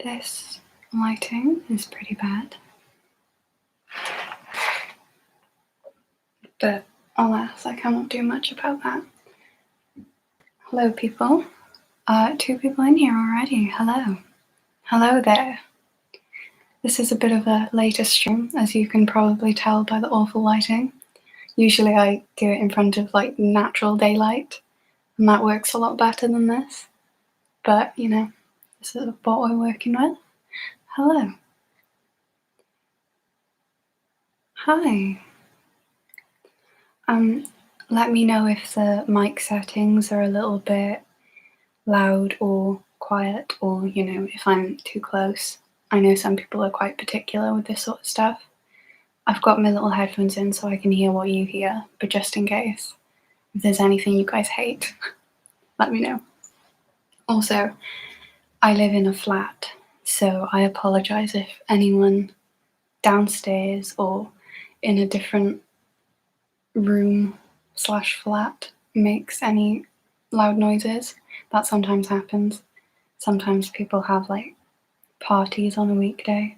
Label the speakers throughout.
Speaker 1: This lighting is pretty bad, but alas, I cannot do much about that. Hello, people. 2 people in here already. Hello. Hello there. This is a bit of a later stream, as you can probably tell by the awful lighting. Usually I do it in front of like natural daylight, and that works a lot better than this. But, you know, this is what we're working with. Hello. Hi. Let me know if the mic settings are a little bit loud or quiet, or, you know, if I'm too close. I know some people are quite particular with this sort of stuff. I've got my little headphones in so I can hear what you hear, but just in case, if there's anything you guys hate, let me know. Also, I live in a flat, so I apologise if anyone downstairs or in a different room/flat makes any loud noises. That sometimes happens. Sometimes people have like parties on a weekday,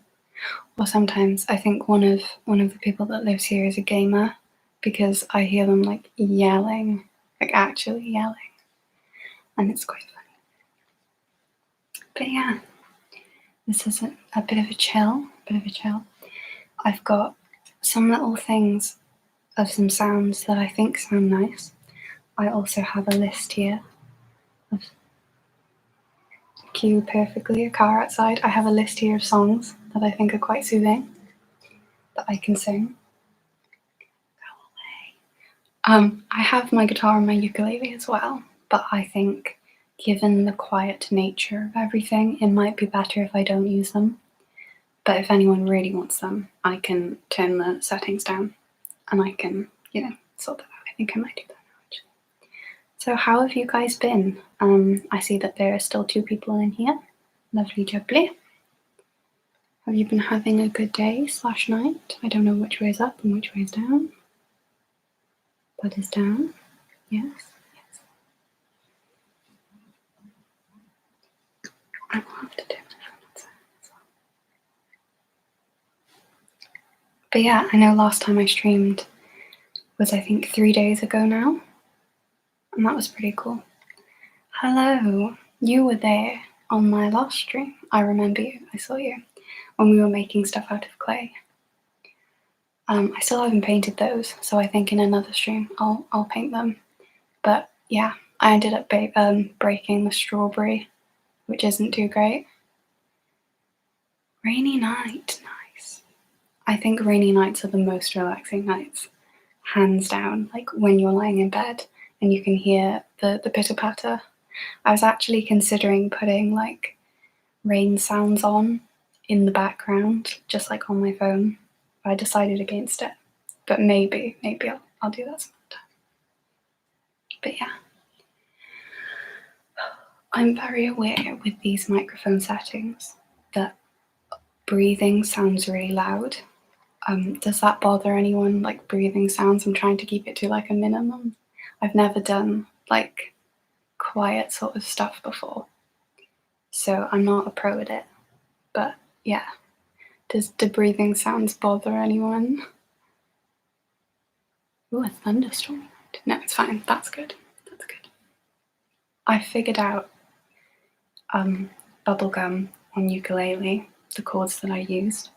Speaker 1: or sometimes I think one of the people that lives here is a gamer, because I hear them like yelling, like actually yelling, and it's quite funny. But yeah, this is a bit of a chill. I've got some little things of some sounds that I think sound nice. I also have a list here of cue perfectly a car outside. I have a list here of songs that I think are quite soothing that I can sing. Go away. I have my guitar and my ukulele as well, but I think given the quiet nature of everything, it might be better if I don't use them. But if anyone really wants them, I can turn the settings down and I can, you know, sort that out. I think I might do that now, actually. So how have you guys been? I see that there are still 2 people in here. Lovely jubbly. Have you been having a good day/night? I don't know which way is up and which way is down. That is down. Yes. I will have to do my phone outside as well. But yeah, I know last time I streamed was I think 3 days ago now, and that was pretty cool. Hello, you were there on my last stream. I remember you. I saw you when we were making stuff out of clay. I still haven't painted those, so I think in another stream I'll paint them. But yeah, I ended up breaking the strawberry, which isn't too great. Rainy night, nice. I think rainy nights are the most relaxing nights, hands down. Like when you're lying in bed and you can hear the pitter patter. I was actually considering putting like rain sounds on in the background, just like on my phone. I decided against it, but maybe I'll do that some time. But yeah, I'm very aware with these microphone settings that breathing sounds really loud. Does that bother anyone, like breathing sounds? I'm trying to keep it to like a minimum. I've never done like quiet sort of stuff before, so I'm not a pro at it. But yeah, do breathing sounds bother anyone? Ooh, a thunderstorm. No, it's fine. That's good. That's good. I figured out bubblegum on ukulele, the chords that I used.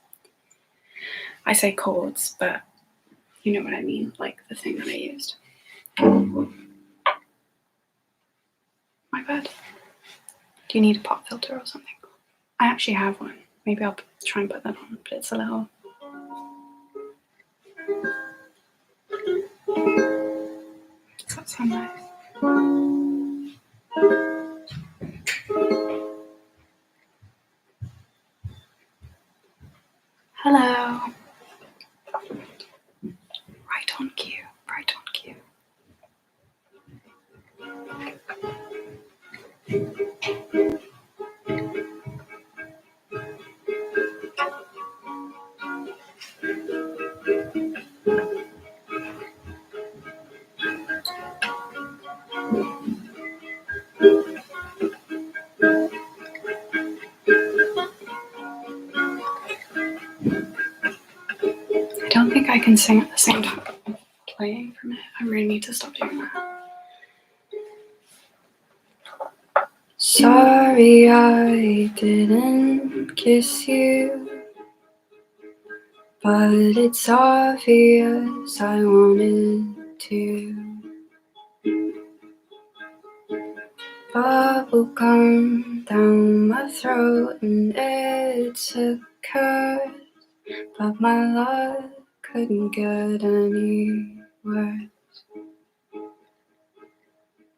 Speaker 1: I say chords, but you know what I mean, like the thing that I used. My bad. Do you need a pop filter or something? I actually have one. Maybe I'll try and put that on, but it's a little... Does that sound nice? Hello. Right on cue. Right on cue. and sing at the same time playing from it. I really need to stop doing that. Sorry I didn't kiss you, but it's obvious I wanted to. Bubblegum down my throat and it's a curse, but my luck couldn't get any worse.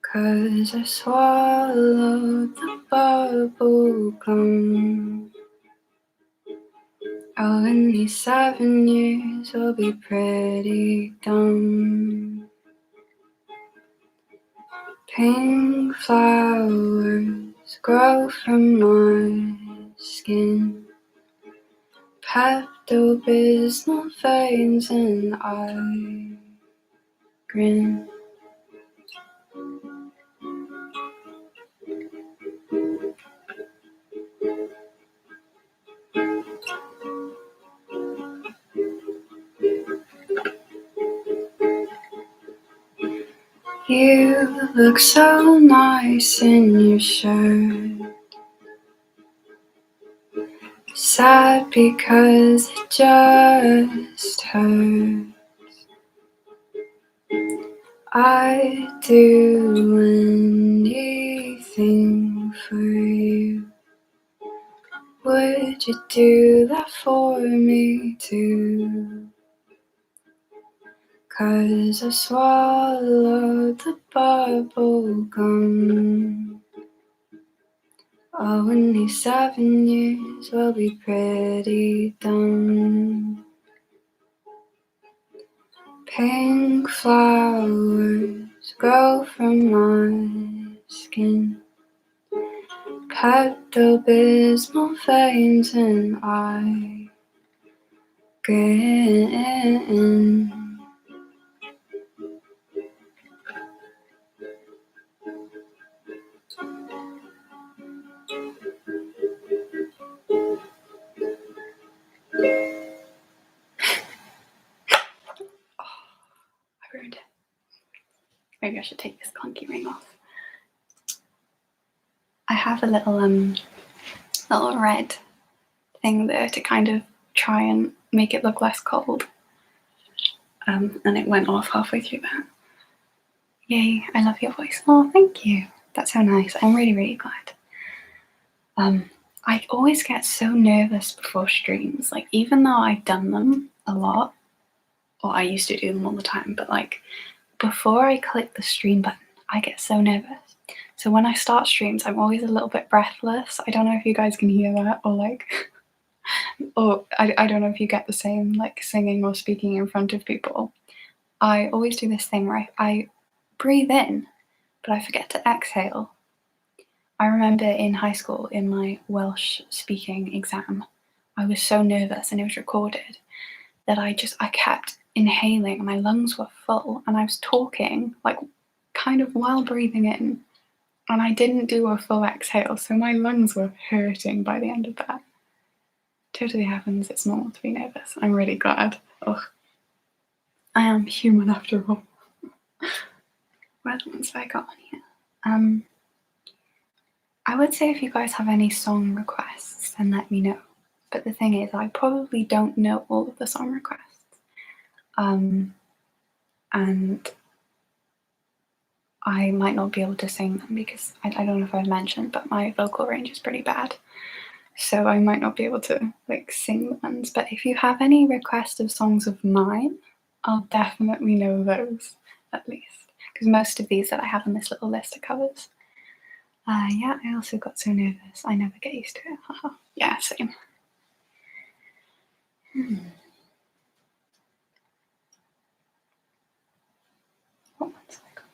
Speaker 1: 'Cause I swallowed the bubblegum. Oh, in these 7 years will be pretty dumb. Pink flowers grow from my skin. Pepto-Bismol veins and I grin. You look so nice in your shirt. Sad because it just hurts. I'd do anything for you. Would you do that for me too? 'Cause I swallowed the bubblegum. Oh, in these 7 years will be pretty dumb. Pink flowers grow from my skin. Pepto-Bismol veins and I grin. I ruined it. Maybe I should take this clunky ring off. I have a little red thing there to kind of try and make it look less cold. And it went off halfway through that. Yay, I love your voice. Oh, thank you. That's so nice. I'm really, really glad. I always get so nervous before streams. Like, even though I've done them a lot, or I used to do them all the time, but like, before I click the stream button, I get so nervous. So when I start streams, I'm always a little bit breathless. I don't know if you guys can hear that, or like, or I don't know if you get the same, like singing or speaking in front of people. I always do this thing where I breathe in, but I forget to exhale. I remember in high school, in my Welsh speaking exam, I was so nervous, and it was recorded, that I kept inhaling, and my lungs were full, and I was talking, like, kind of while breathing in, and I didn't do a full exhale, so my lungs were hurting by the end of that. Totally happens. It's normal to be nervous. I'm really glad. Ugh. I am human after all. What other ones have I got on here? I would say if you guys have any song requests, then let me know. But the thing is, I probably don't know all of the song requests. And I might not be able to sing them because I don't know if I've mentioned, but my vocal range is pretty bad. So I might not be able to like sing the ones. But if you have any requests of songs of mine, I'll definitely know those at least. Because most of these that I have on this little list are covers. Yeah, I also got so nervous. I never get used to it. Yeah, same. What ones have I got?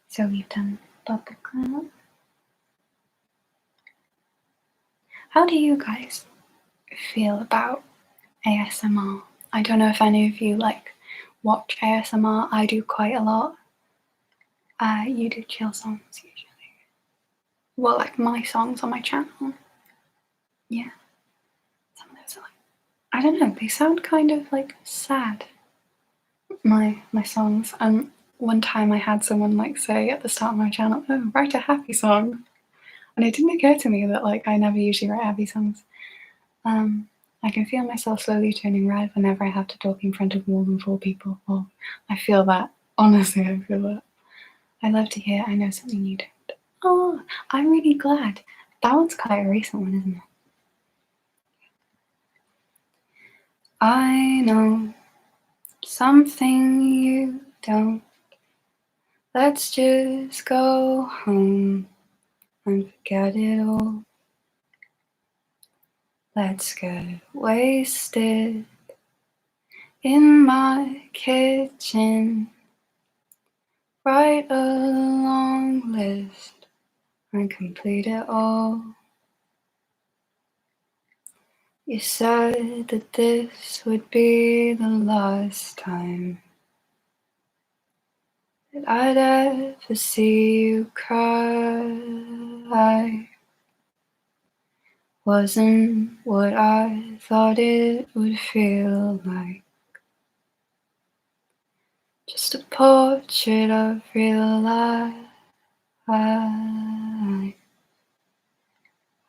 Speaker 1: So we've done Bubblegum. How do you guys feel about ASMR? I don't know if any of you like watch ASMR. I do quite a lot. You do chill songs usually. Well, like my songs on my channel. Yeah. Some of those are like, I don't know, they sound kind of like sad my songs. And one time I had someone like say at the start of my channel, "Oh, write a happy song," and it didn't occur to me that like I never usually write happy songs. I can feel myself slowly turning red whenever I have to talk in front of more than 4 people. Well, I feel that. Honestly, I feel that. I love to hear I know something you don't. Oh, I'm really glad. That one's quite a recent one, isn't it? I know something you don't. Let's just go home and forget it all. Let's get wasted in my kitchen. Write a long list and complete it all. You said that this would be the last time that I'd ever see you cry. Wasn't what I thought it would feel like. Just a portrait of real life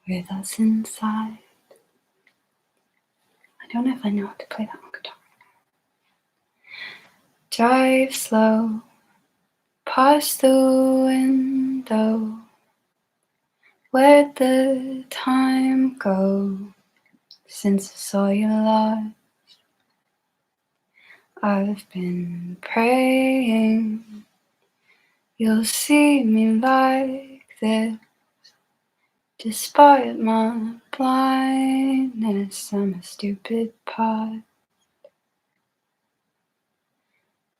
Speaker 1: with us inside. I don't know if I know how to play that on guitar. Drive slow past the window. Where'd the time go since I saw you last? I've been praying you'll see me like this. Despite my blindness, I'm a stupid part.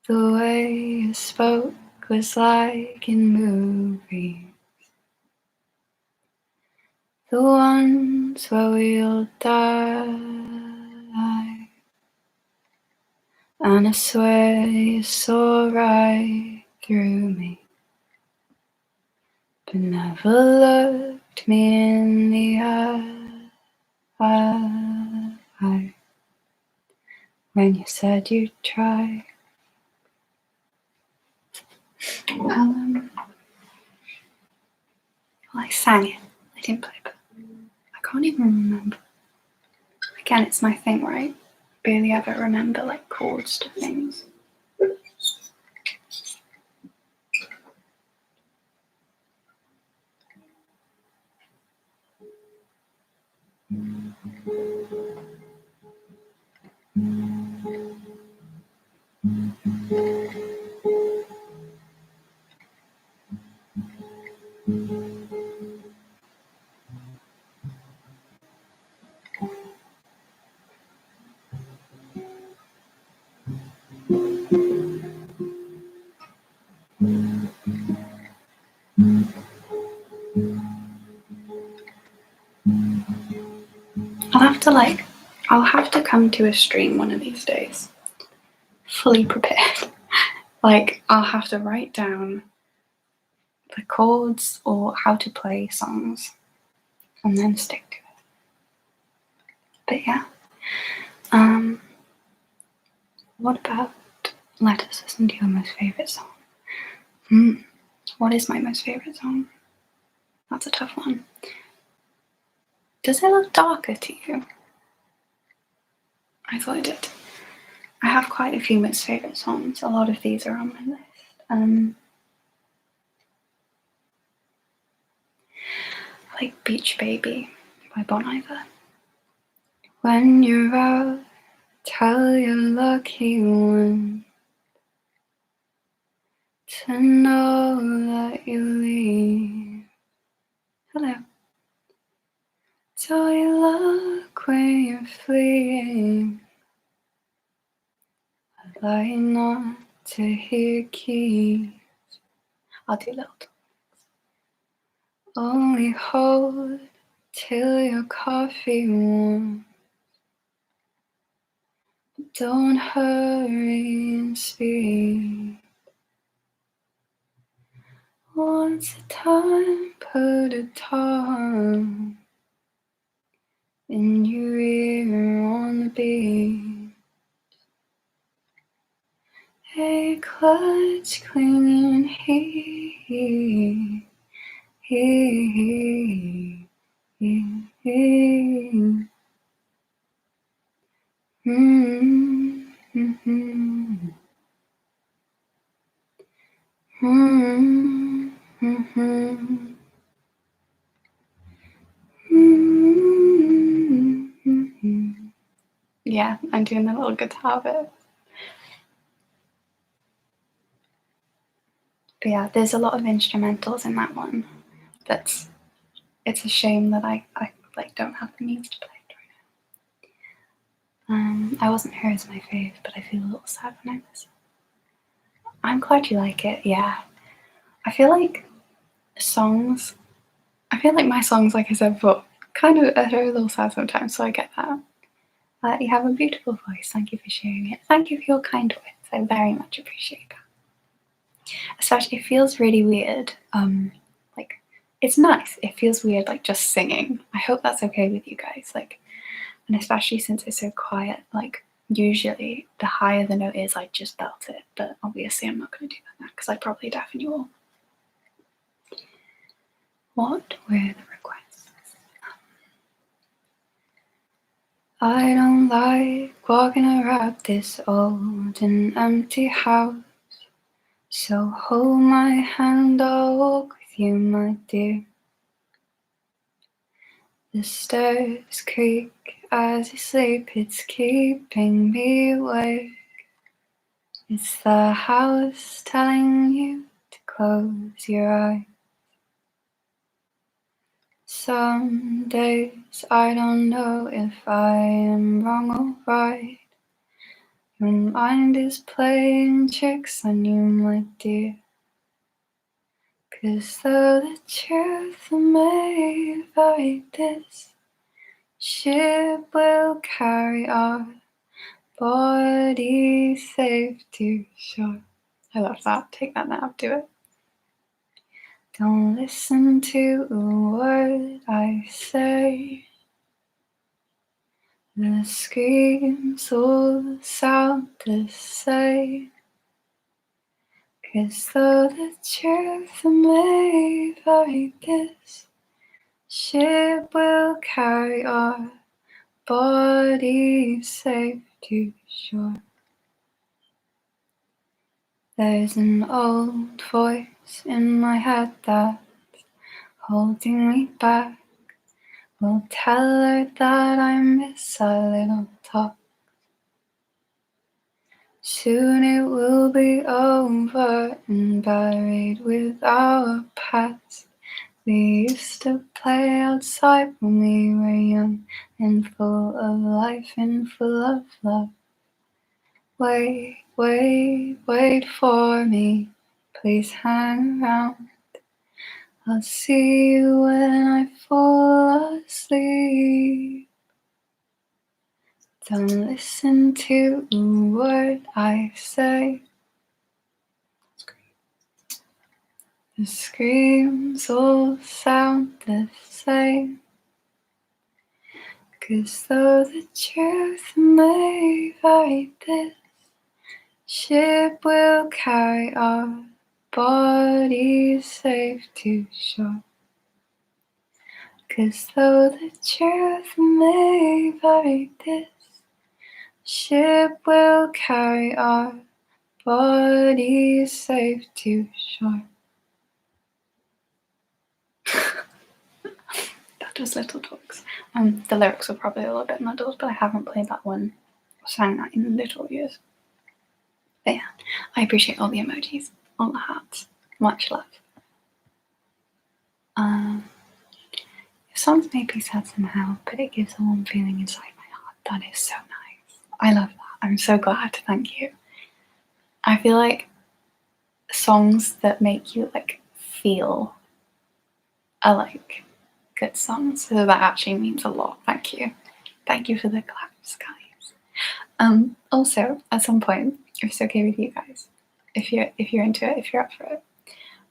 Speaker 1: The way you spoke was like in movies, the ones where we'll die. And I swear you saw right through me, but never looked me in the eye when you said you'd try. I sang it. I didn't play it. I can't even remember. Again, it's my thing, right? Barely ever remember like chords to things. I'll have to come to a stream one of these days, fully prepared. Like, I'll have to write down the chords or how to play songs and then stick to it. But yeah. What about let us listen to your most favourite song? What is my most favourite song? That's a tough one. Does it look darker to you? I thought it did. I have quite a few most favourite songs. A lot of these are on my list. I like Beach Baby by Bon Iver. When you're out, tell your lucky one to know that you leave. Hello. So you look when you're fleeing. I'd like not to hear keys. I'll do little. Only hold till your coffee warm. Don't hurry and speed. Once a time, put a tongue in your ear on the beat. my clutch clinging here. Yeah, I'm doing the little guitar bit. But yeah, there's a lot of instrumentals in that one. It's a shame that I like don't have the means to play it right now. I wasn't here as my fave, but I feel a little sad when I miss it. I'm glad you like it. Yeah, I feel like my songs, like I said before, kind of are a little sad sometimes, so I get that. You have a beautiful voice. Thank you for sharing it. Thank you for your kind words. I very much appreciate that. Especially, it feels really weird. Like, it's nice. It feels weird, like just singing. I hope that's okay with you guys. Like, and especially since it's so quiet. Like, usually the higher the note is, I just belt it. But obviously, I'm not going to do that now because I'd probably deafen you all. What were the requests? I don't like walking around this old and empty house. So hold my hand, I'll walk with you, my dear. The stairs creak as you sleep, it's keeping me awake. It's the house telling you to close your eyes. Some days I don't know if I am wrong or right. Your mind is playing tricks on you, my dear. 'Cause though the truth may vary, this ship will carry our body safe to shore. I love that. Take that now. Do it. Don't listen to a word I say. The screams all sound the same. 'Cause though the truth may vary, this ship will carry our bodies safe to shore. There's an old voice in my head that's holding me back. Will tell her that I miss a little talk. Soon it will be over and buried with our past. We used to play outside when we were young and full of life and full of love. Wait, wait, wait for me. Please hang around. I'll see you when I fall asleep. Don't listen to a word I say. The screams all sound the same. 'Cause though the truth may vary, this ship will carry our bodies safe to shore. 'Cause though the truth may vary, this ship will carry our bodies safe to shore. That was Little Talks. The lyrics were probably a little bit muddled, but I haven't played that one or sang that in little years. But yeah, I appreciate all the emojis, all the hearts. Much love. Your songs may be sad somehow, but it gives a warm feeling inside my heart. That is so nice. I love that. I'm so glad. Thank you. I feel like songs that make you like feel are like good songs. So that actually means a lot. Thank you. Thank you for the claps, guys. Also, at some point, if it's okay with you guys, if you're into it, if you're up for it,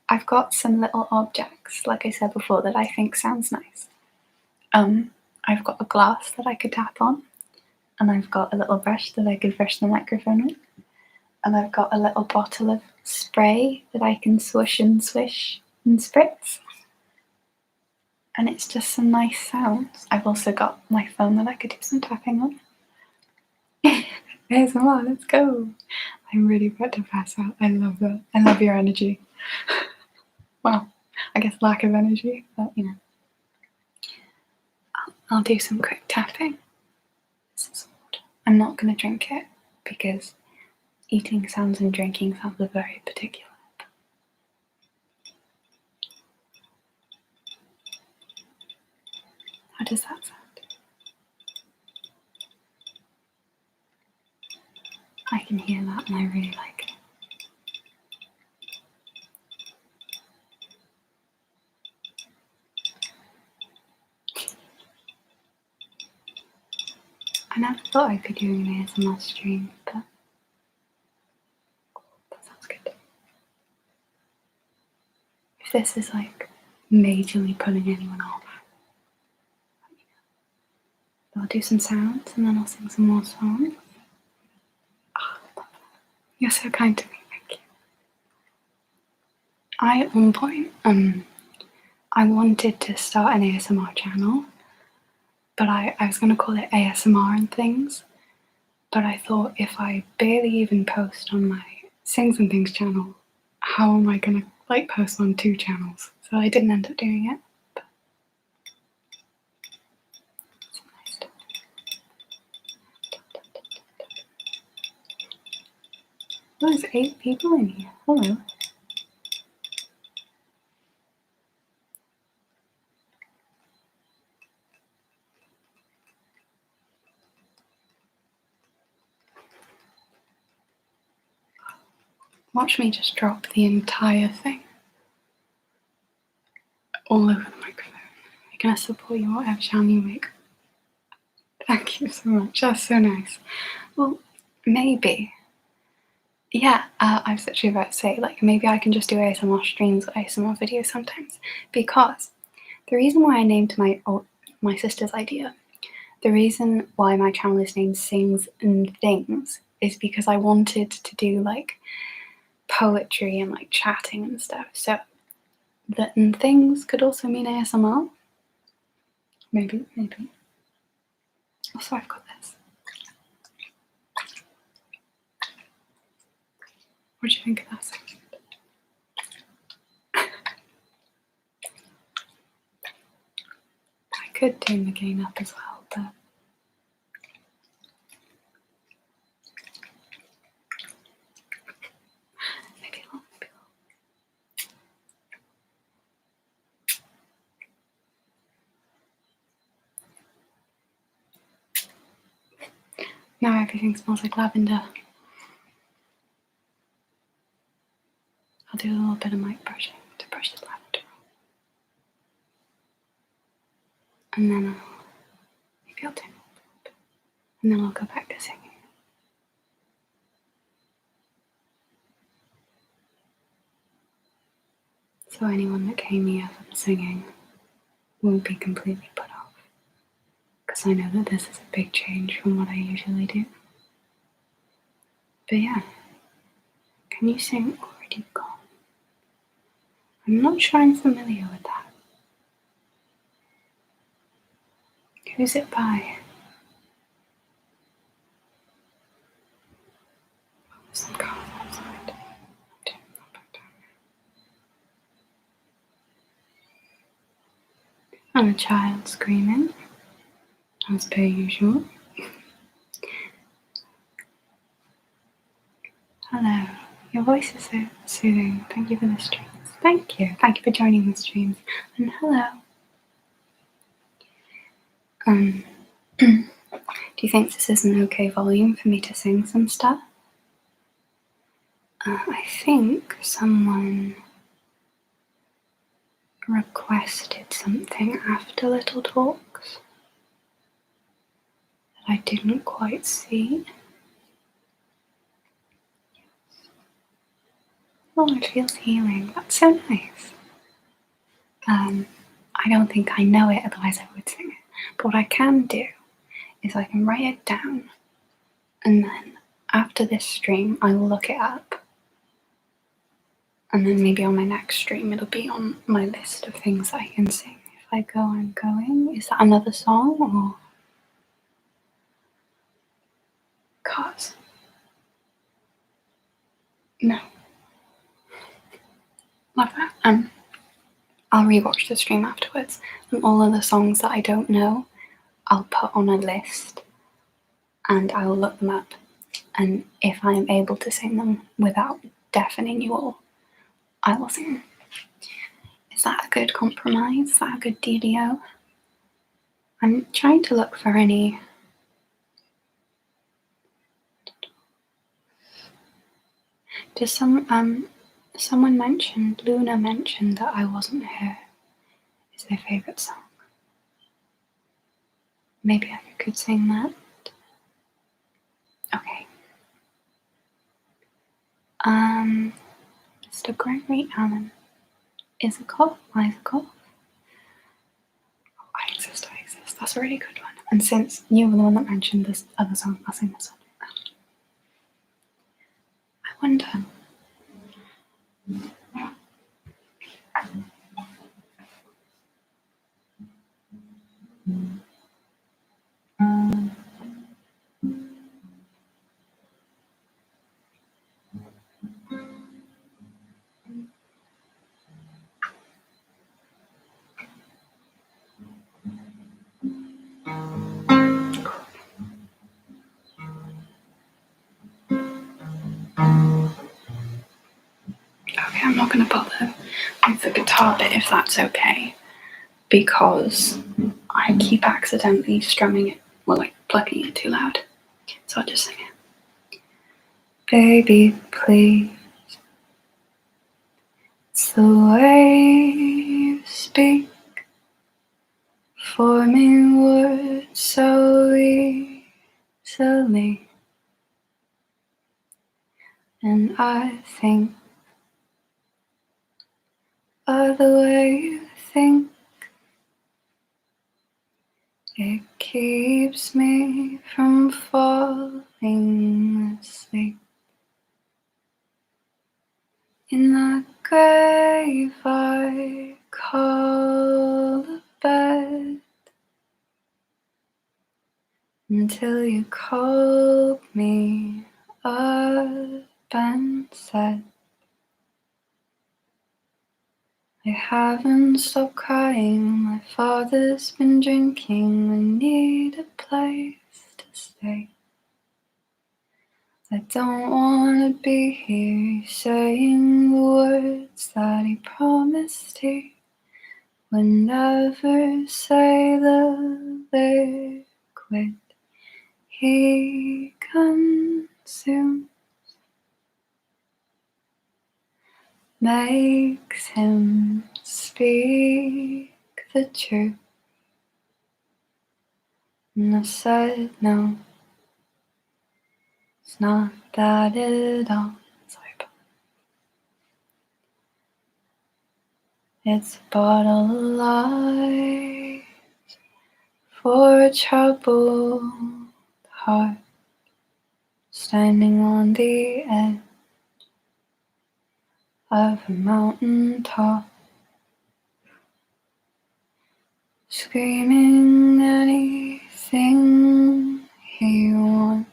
Speaker 1: I've got some little objects, like I said before, that I think sounds nice. I've got a glass that I could tap on, and I've got a little brush that I could brush the microphone with. And I've got a little bottle of spray that I can swish and swish and spritz. And it's just some nice sounds. I've also got my phone that I could do some tapping on. ASMR, let's go. I'm really about to pass out. I love that. I love your energy. Well, I guess lack of energy, but you know. I'll do some quick tapping. I'm not going to drink it because eating sounds and drinking sounds are very particular. How does that sound? I can hear that and I really like it. I never thought I'd be doing an ASMR stream, but that sounds good. If this is like majorly putting anyone off, I'll do some sounds and then I'll sing some more songs. Oh, you're so kind to me, thank you. At one point, I wanted to start an ASMR channel, but I was going to call it ASMR and things, but I thought if I barely even post on my Sings and Things channel, how am I going to like post on 2 channels? So I didn't end up doing it. But nice stuff. Oh, there's 8 people in here. Hello. Watch me just drop the entire thing all over the microphone. I'm gonna support you whatever channel you make. Thank you so much. That's so nice. Well, maybe. Yeah, I was actually about to say, like, maybe I can just do ASMR streams or ASMR videos sometimes, because the reason why I named my sister's idea, the reason why my channel is named Sings and Things is because I wanted to do like poetry and like chatting and stuff. So that and things could also mean ASMR. Maybe. Also, I've got this. What do you think of that sound? I could turn the gain up as well, but maybe a little. Now everything smells like lavender. I'll do a little bit of mic brushing to brush the lavender. And then maybe I'll turn it up. And then I'll go back to singing. So anyone that came here from singing will be completely put off. Because I know that this is a big change from what I usually do. But yeah, can you sing Already Gone? I'm not sure I'm familiar with that. Who's it by? There's some cars outside. And a child screaming, as per usual. Hello, your voice is so soothing. Thank you for the streams. Thank you. Thank you for joining the streams. And hello. Do you think this is an okay volume for me to sing some stuff? I think someone requested something after Little Talks that I didn't quite see. Oh, it feels healing. That's so nice. I don't think I know it, otherwise I would sing it. But what I can do is I can write it down and then after this stream, I will look it up. And then maybe on my next stream, it'll be on my list of things that I can sing. If I go, I'm going. Is that another song or? Cars. No. Love that. I'll rewatch the stream afterwards, and all of the songs that I don't know, I'll put on a list, and I will look them up. And if I am able to sing them without deafening you all, I will sing them. Is that a good compromise? Is that a good dealio? I'm trying to look for any. Does someone mentioned, Luna mentioned that I wasn't here. Is their favourite song? Maybe I could sing that. Okay. Mr. Gregory Allen. Isakov? Isakov? Oh, I exist. That's a really good one. And since you were the one that mentioned this other song, I'll sing this one. I wonder. Okay, I'm not going to bother with the guitar bit if that's okay, because I keep accidentally strumming it, well, like plucking it too loud. So I'll just sing it. Baby, please, it's the way you speak, forming words so easily. And I think of the way you think. It keeps me from falling asleep. In the grave I call a bed, until you called me up and said, I haven't stopped crying, my father's been drinking, I need a place to stay. I don't wanna be here saying the words that he promised he would never say, the liquid he consumes makes him speak the truth. And I said no, it's not that at all. Sorry, it's a bottle of lies for a troubled heart, standing on the edge of a mountain top, screaming anything he wants.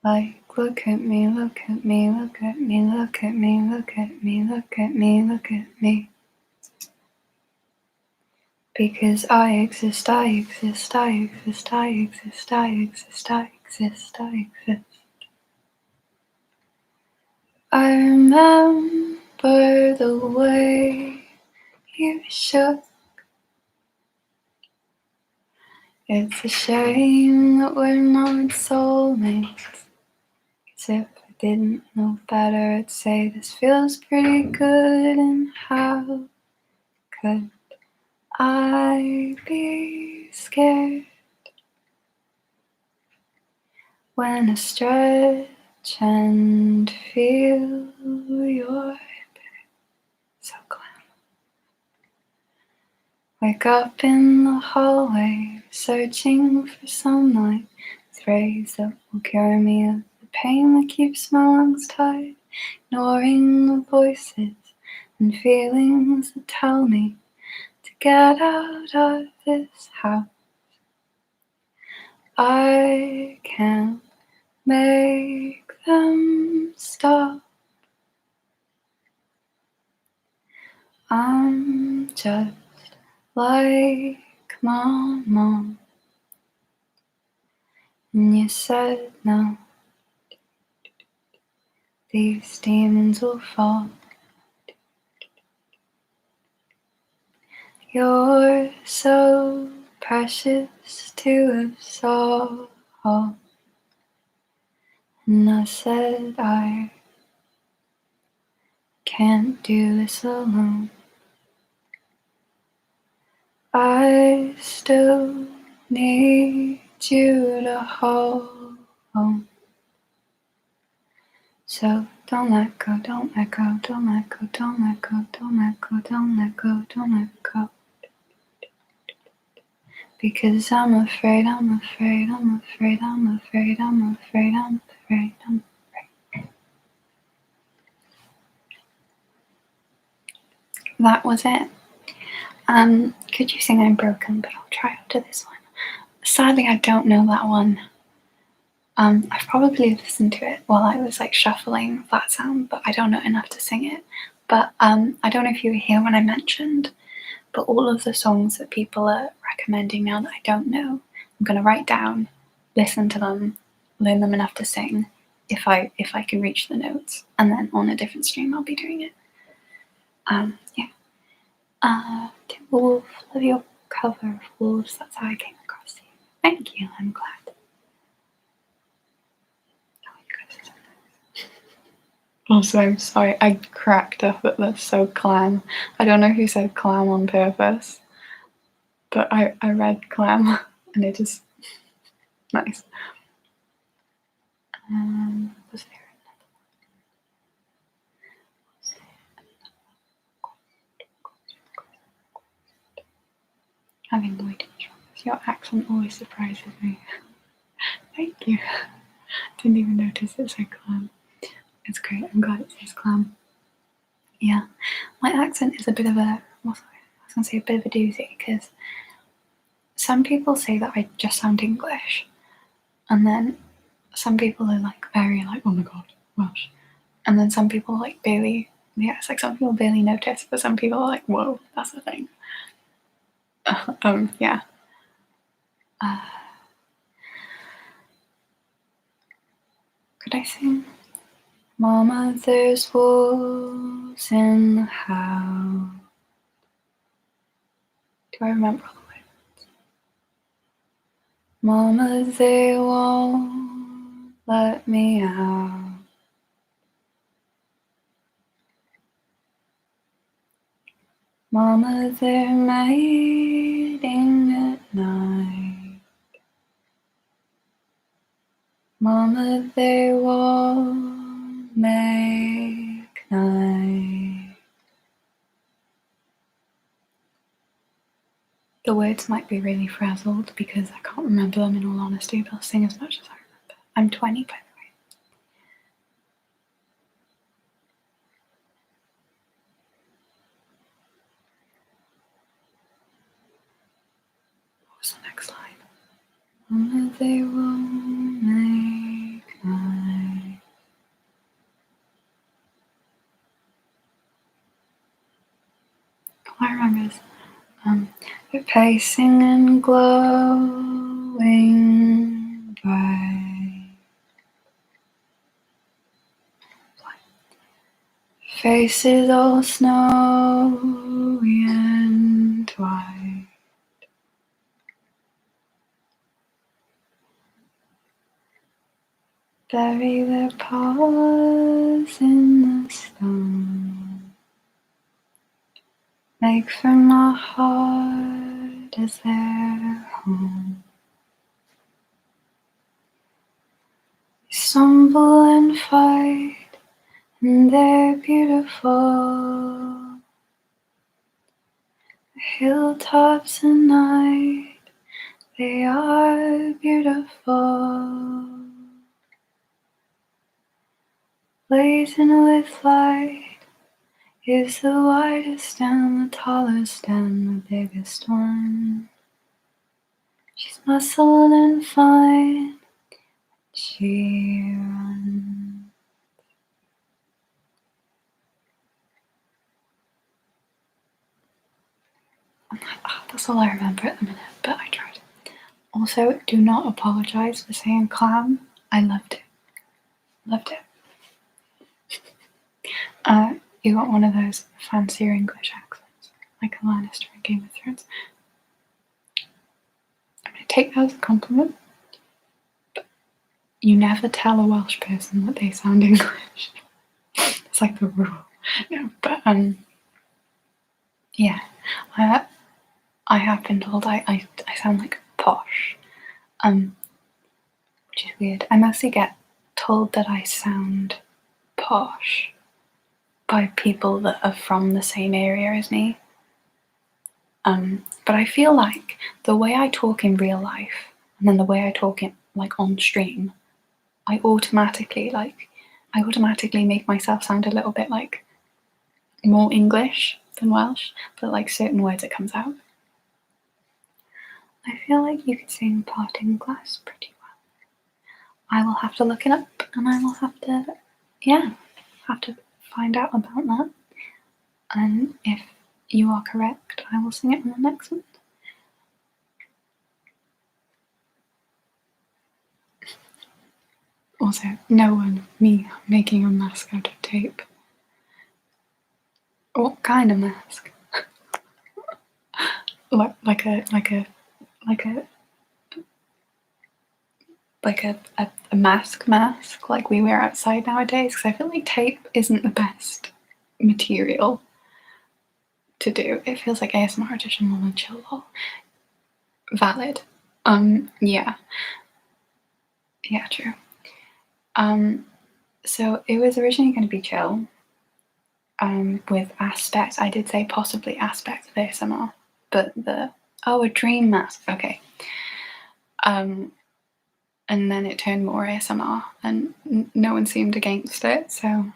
Speaker 1: Like, look at me, look at me, look at me, look at me, look at me, look at me, look at me. Because I exist, I exist, I exist, I exist, I exist, I exist, I exist. I remember the way you shook. It's a shame that we're not soulmates. 'Cause if I didn't know better, I'd say this feels pretty good. And how could I be scared when I stretch and feel your so close? Wake up in the hallway, searching for sunlight phrase that will cure me of the pain that keeps my lungs tied, ignoring the voices and feelings that tell me to get out of this house. I can't make them stop. I'm just like my mom. And you said no, these demons will fall. You're so precious to us all. And I said I can't do this alone. I still need you to hold. So don't let go, don't let go, don't let go, don't let go, don't let go, don't let go, don't let go. Because I'm afraid, I'm afraid, I'm afraid, I'm afraid, I'm afraid, I'm afraid, I'm afraid. That was it. Could you sing I'm Broken? But I'll try after this one. Sadly, I don't know that one. I've probably listened to it while I was like shuffling that sound, but I don't know enough to sing it. But I don't know if you were here when I mentioned, but all of the songs that people are recommending now that I don't know, I'm going to write down, listen to them, learn them enough to sing if I can reach the notes, and then on a different stream I'll be doing it. Wolf, love your cover of Wolves, that's how I came across you. Thank you, I'm glad. Also, I'm sorry, I cracked up at this, so clam. I don't know who said clam on purpose, but I read clam, and it is nice. Was there having no idea. Your accent always surprises me. Thank you. Didn't even notice it said clam. It's great, I'm glad it says clam. Yeah, my accent is a bit of a, I was going to say a bit of a doozy, because some people say that I just sound English, and then some people are like very like, oh my god, Welsh, and then some people like barely, yeah, it's like some people barely notice, but some people are like, whoa, that's the thing. Yeah. Could I sing? Mama, there's wolves in the house. Do I remember all the words? Mama, they won't let me out. Mama, they're mating at night. Mama, they won't make night. The words might be really frazzled because I can't remember them in all honesty, but I'll sing as much as I remember. I'm 20, by the way. What was the next line? Mama, they won't make night. All I remember is they're pacing and glowing bright. Faces all snowy and white. Bury their paws in the stone. Make from my heart as their home. They stumble and fight, and they're beautiful. The hilltops at night, They are beautiful, blazing with light, is the widest and the tallest and the biggest one. She's muscle and fine, she runs. That's all I remember at the minute, but I tried. Also, do not apologise for saying clam. I loved it. Loved it. You got one of those fancier English accents, like a Lannister in Game of Thrones. I'm going to take that as a compliment. But you never tell a Welsh person that they sound English. It's like the rule. No, but yeah. I have been told I sound like posh. Which is weird. I mostly get told that I sound posh by people that are from the same area as me. But I feel like the way I talk in real life and then the way I talk in like on stream, I automatically make myself sound a little bit like more English than Welsh, but like certain words it comes out. I feel like you could sing Parting Glass pretty well. I will have to look it up and I will have to find out about that. And if you are correct, I will sing it in the next one. Also, no one, me, making a mask out of tape. What kind of mask? like a mask, like we wear outside nowadays, because I feel like tape isn't the best material to do. It feels like ASMR artist and chill lol. Valid. Yeah, true. So it was originally going to be chill, with aspects. I did say possibly aspects of ASMR, but a dream mask. Okay. And then it turned more ASMR, and no one seemed against it. So,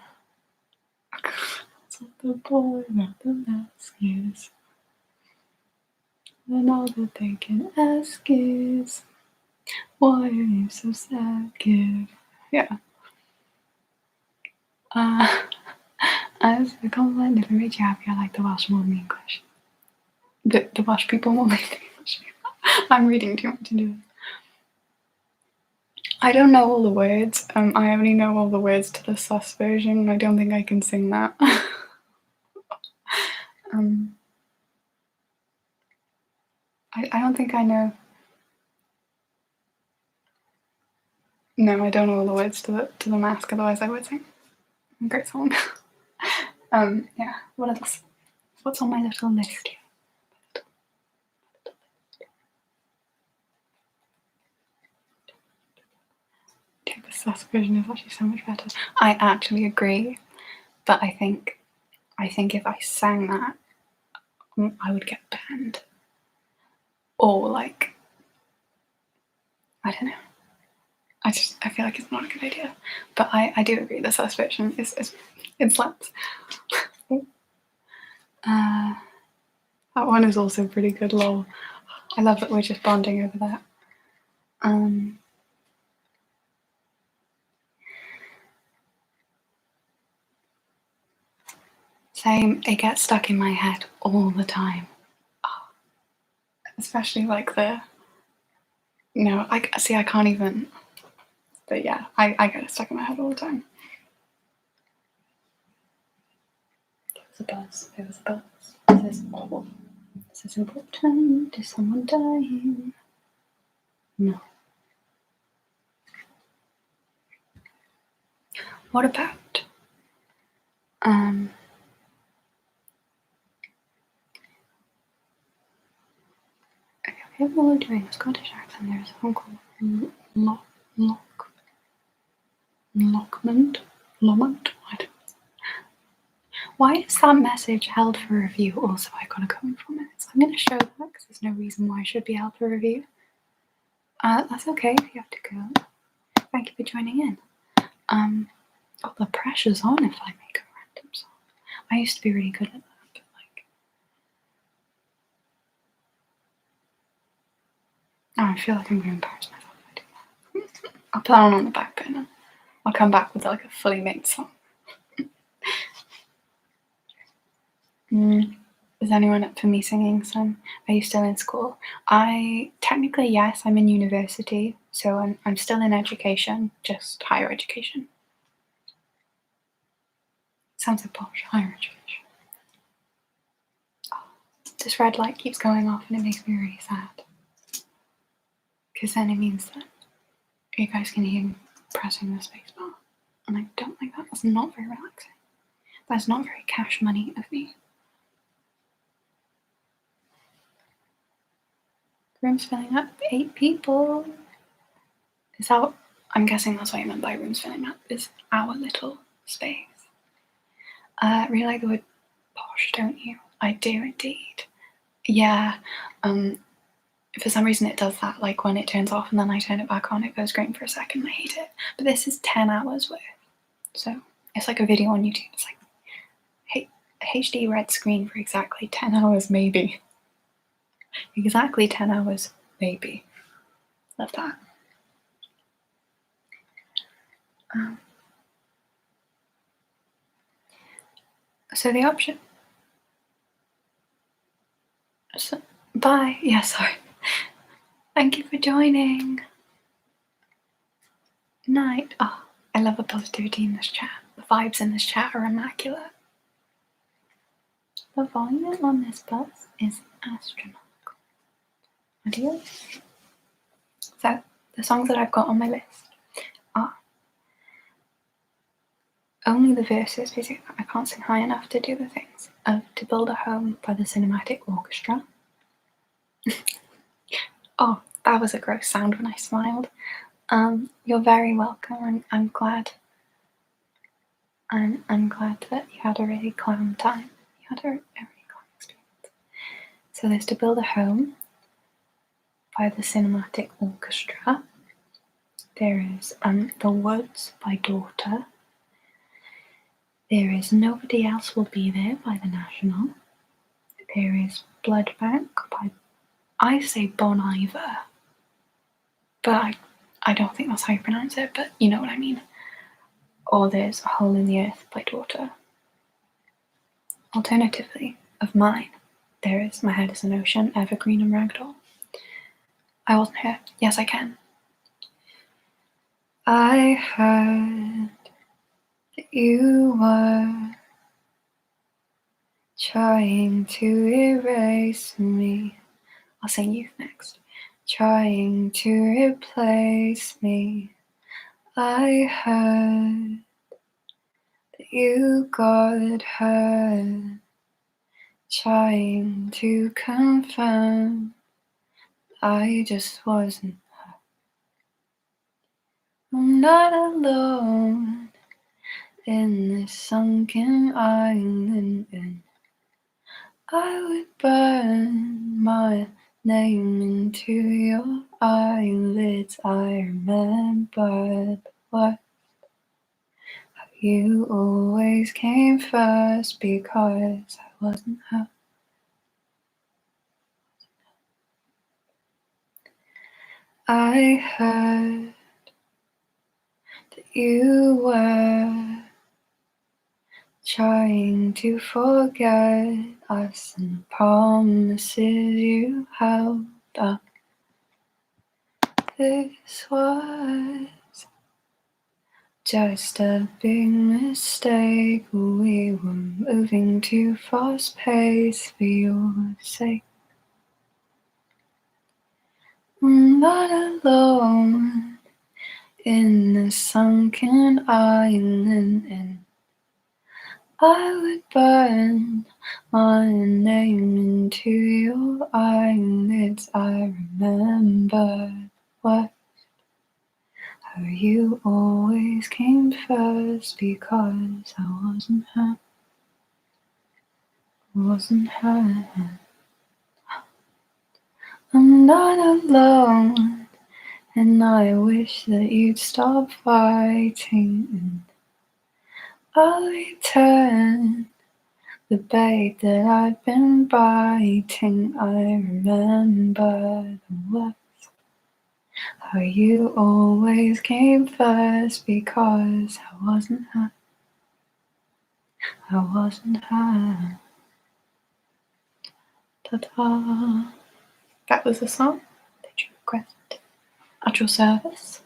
Speaker 1: that's what the boy with the mask is. And all that they can ask is, why are you so sad, kid? Yeah. As a compliment, if it makes you happy, I like the Welsh more than the English. The Welsh people more than the English people. I'm reading too much into this. I don't know all the words. I only know all the words to the sus version. I don't think I can sing that. I don't think I know. No, I don't know all the words to the mask. Otherwise, I would sing. Great song. Yeah. What else? What's on my little list? The sus version is actually so much better. I actually agree, but I think if I sang that, I would get banned, or like, I don't know. I feel like it's not a good idea, but I do agree the sus version is it slaps. That one is also pretty good. Lol. I love that we're just bonding over that. Same. It gets stuck in my head all the time. Oh. Especially like I can't even. But yeah, I get it stuck in my head all the time. There was a buzz. This is important. Is someone dying? No. What about okay, while we're doing a Scottish accent, there's a phone called Lockmont. Why is that message held for review? Also, I got a comment from it. So I'm going to show that because there's no reason why it should be held for review. That's okay if you have to go. Thank you for joining in. Oh, the pressure's on if I make a random song. I used to be really good at that, but I feel like I'm going to embarrass myself if I do that. I'll put that on the back burner. I'll come back with like a fully made song. Is anyone up for me singing some? Are you still in school? Technically, yes, I'm in university, so I'm still in education, just higher education. Sounds like posh, higher education. Oh, this red light keeps going off and it makes me really sad. Because then it means that you guys can hear me pressing the space bar. And I don't like that. That's not very relaxing. That's not very cash money of me. Room's filling up. 8 people. Is that what, I'm guessing that's what you meant by rooms filling up, is our little space. Really like the word posh, don't you? I do indeed. Yeah. For some reason it does that, like when it turns off and then I turn it back on, it goes green for a second. I hate it. But this is 10 hours worth. So it's like a video on YouTube. It's like HD red screen for exactly 10 hours, maybe. Exactly 10 hours, maybe. Love that. So the option. So, bye. Yeah, sorry. Thank you for joining. Night. Oh, I love the positivity in this chat. The vibes in this chat are immaculate. The volume on this bus is astronomical. Adios. So, the songs that I've got on my list are only the verses, because I can't sing high enough to do the things, of To Build a Home by the Cinematic Orchestra. Oh, that was a gross sound when I smiled. You're very welcome. I'm glad. I'm glad that you had a really calm time. You had a really calm experience. So there's To Build a Home by the Cinematic Orchestra. There is The Woods by Daughter. There is Nobody Else Will Be There by The National. There is Blood Bank by, I say Bon Iver, but I don't think that's how you pronounce it, but you know what I mean. Or there's A Hole in the Earth by Daughter. Alternatively, of mine, there is My Head is an Ocean, Evergreen and Ragdoll. I wasn't here. Yes, I can. I heard that you were trying to erase me. I'll sing Youth next. Trying to replace me. I heard that you got hurt. Trying to confirm I just wasn't her. I'm not alone in this sunken island, and I would burn my name into your eyelids. I remember what you always came first, because I wasn't her. I heard that you were trying to forget us and the promises you held up. This was just a big mistake. We were moving too fast paced for your sake. I'm not alone in the sunken island, and I would burn my name into your eyelids. I remember what, how you always came first, because I wasn't her. Wasn't her. I'm not alone and I wish that you'd stop fighting, and I'll return the bait that I've been biting. I remember the words, how you always came first, because I wasn't her. I wasn't her. Ta-da. That was the song that you requested at your service.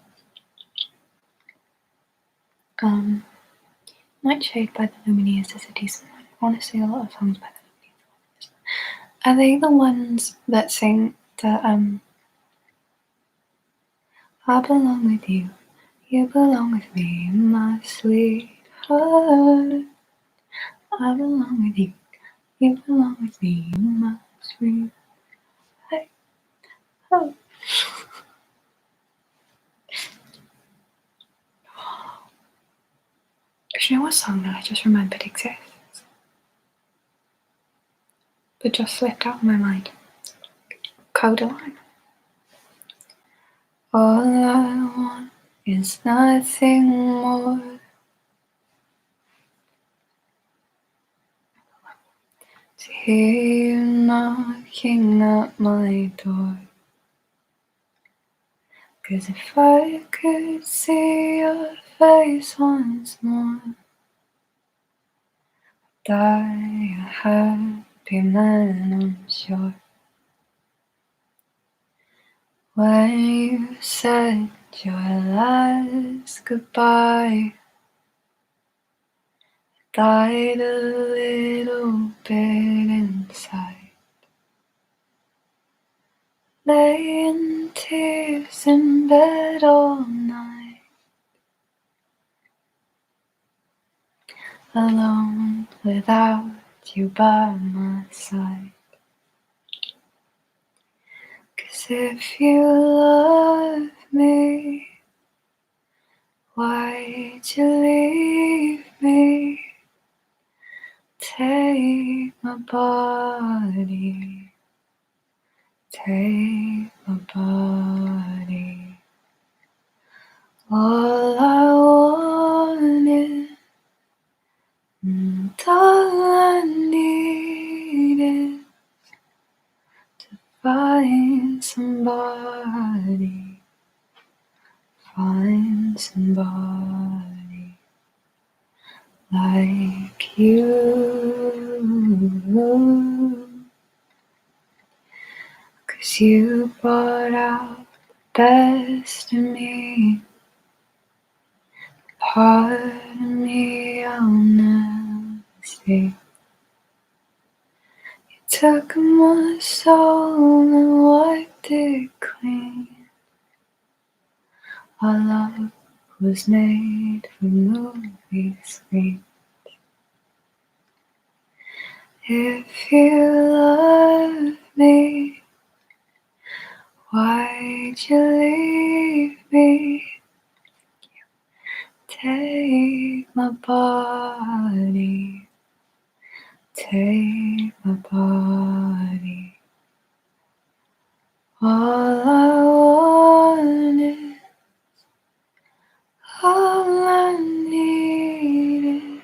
Speaker 1: Nightshade by the Lumineers is a decent one. Honestly, a lot of songs by the Lumineers. Are they the ones that sing the I belong with you, you belong with me, my sweetheart. I belong with you, you belong with me, my sweet. Hey, oh. Do you know what song that I just remembered exists? But just slipped out of my mind. Codaline. All I want is nothing more. To hear you knocking at my door. 'Cause if I could see your face once more, die a happy man, I'm sure. When you said your last goodbye, I died a little bit inside. Lay in tears in bed all night, alone without you by my side. 'Cause if you love me, why'd you leave me? Take my body, take my body. All I wanted, and all I needed, to find somebody, find somebody like you. 'Cause you brought out the best in me, part of me I'll never see. You took my soul and wiped it clean. Our love was made for movie screens. If you love me, why'd you leave me? Take my body, take my body. All I wanted, all I needed,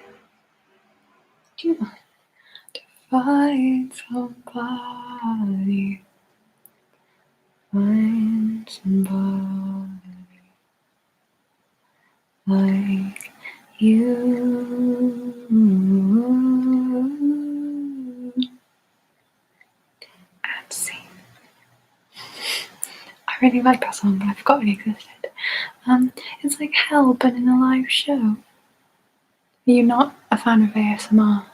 Speaker 1: do you mind? To find somebody, find somebody like you. And see. I really like that song, but I forgot it existed. It's like hell, but in a live show. Are you not a fan of ASMR?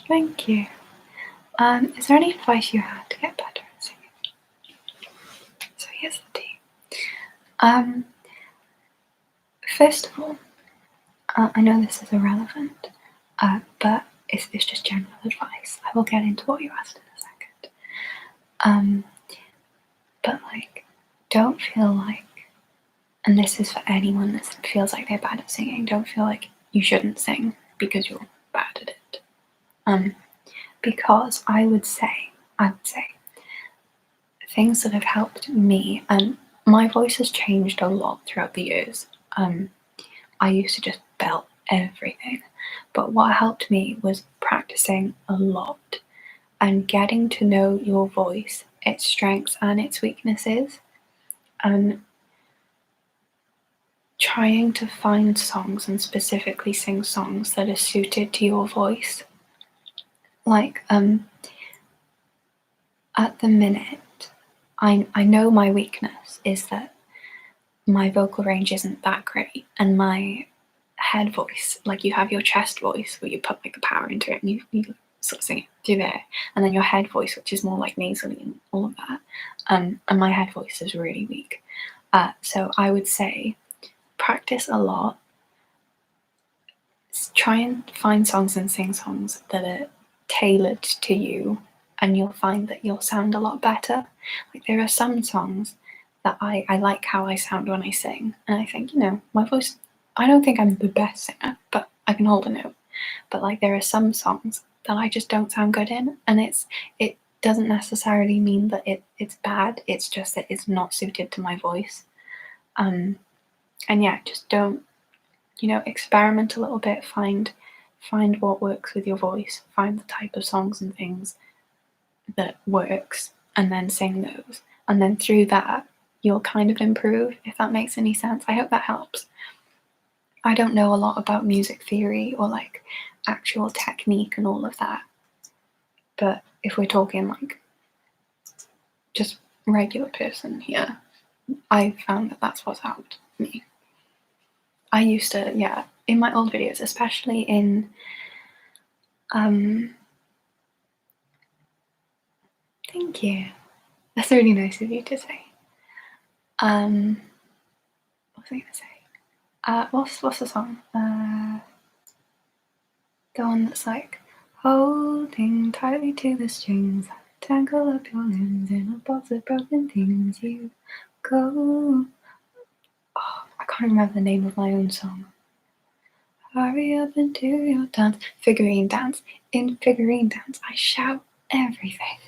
Speaker 1: Thank you. Is there any advice you had to get better at singing? So here's the tea. First of all, I know this is irrelevant, but it's just general advice. I will get into what you asked in a second. But like, don't feel like, and this is for anyone that feels like they're bad at singing, don't feel like you shouldn't sing. because you're bad at it. Because I would say things that have helped me, and my voice has changed a lot throughout the years. I used to just belt everything, but what helped me was practicing a lot and getting to know your voice, its strengths and its weaknesses, and trying to find songs and specifically sing songs that are suited to your voice. Like, at the minute, I know my weakness is that my vocal range isn't that great, and my head voice, like you have your chest voice where you put like the power into it and you sort of sing it through there, and then your head voice, which is more like nasally and all of that. And my head voice is really weak. So I would say practice a lot. Try and find songs and sing songs that are tailored to you, and you'll find that you'll sound a lot better. Like there are some songs that I like how I sound when I sing, and I think, my voice, I don't think I'm the best singer, but I can hold a note. But like there are some songs that I just don't sound good in, and it doesn't necessarily mean that it's bad, it's just that it's not suited to my voice. And yeah, just don't, experiment a little bit, find what works with your voice, find the type of songs and things that works, and then sing those. And then through that, you'll kind of improve, if that makes any sense. I hope that helps. I don't know a lot about music theory or like actual technique and all of that. But if we're talking like just regular person here, I found that that's what's helped me. I used to, in my old videos, especially in, thank you. That's really nice of you to say. What was I gonna say? What's the song? The one that's like, holding tightly to the strings, tangle up your limbs in a box of broken things. You go. Oh, I can't remember the name of my own song. Hurry up and do your dance. Figurine dance. In figurine dance, I shout everything.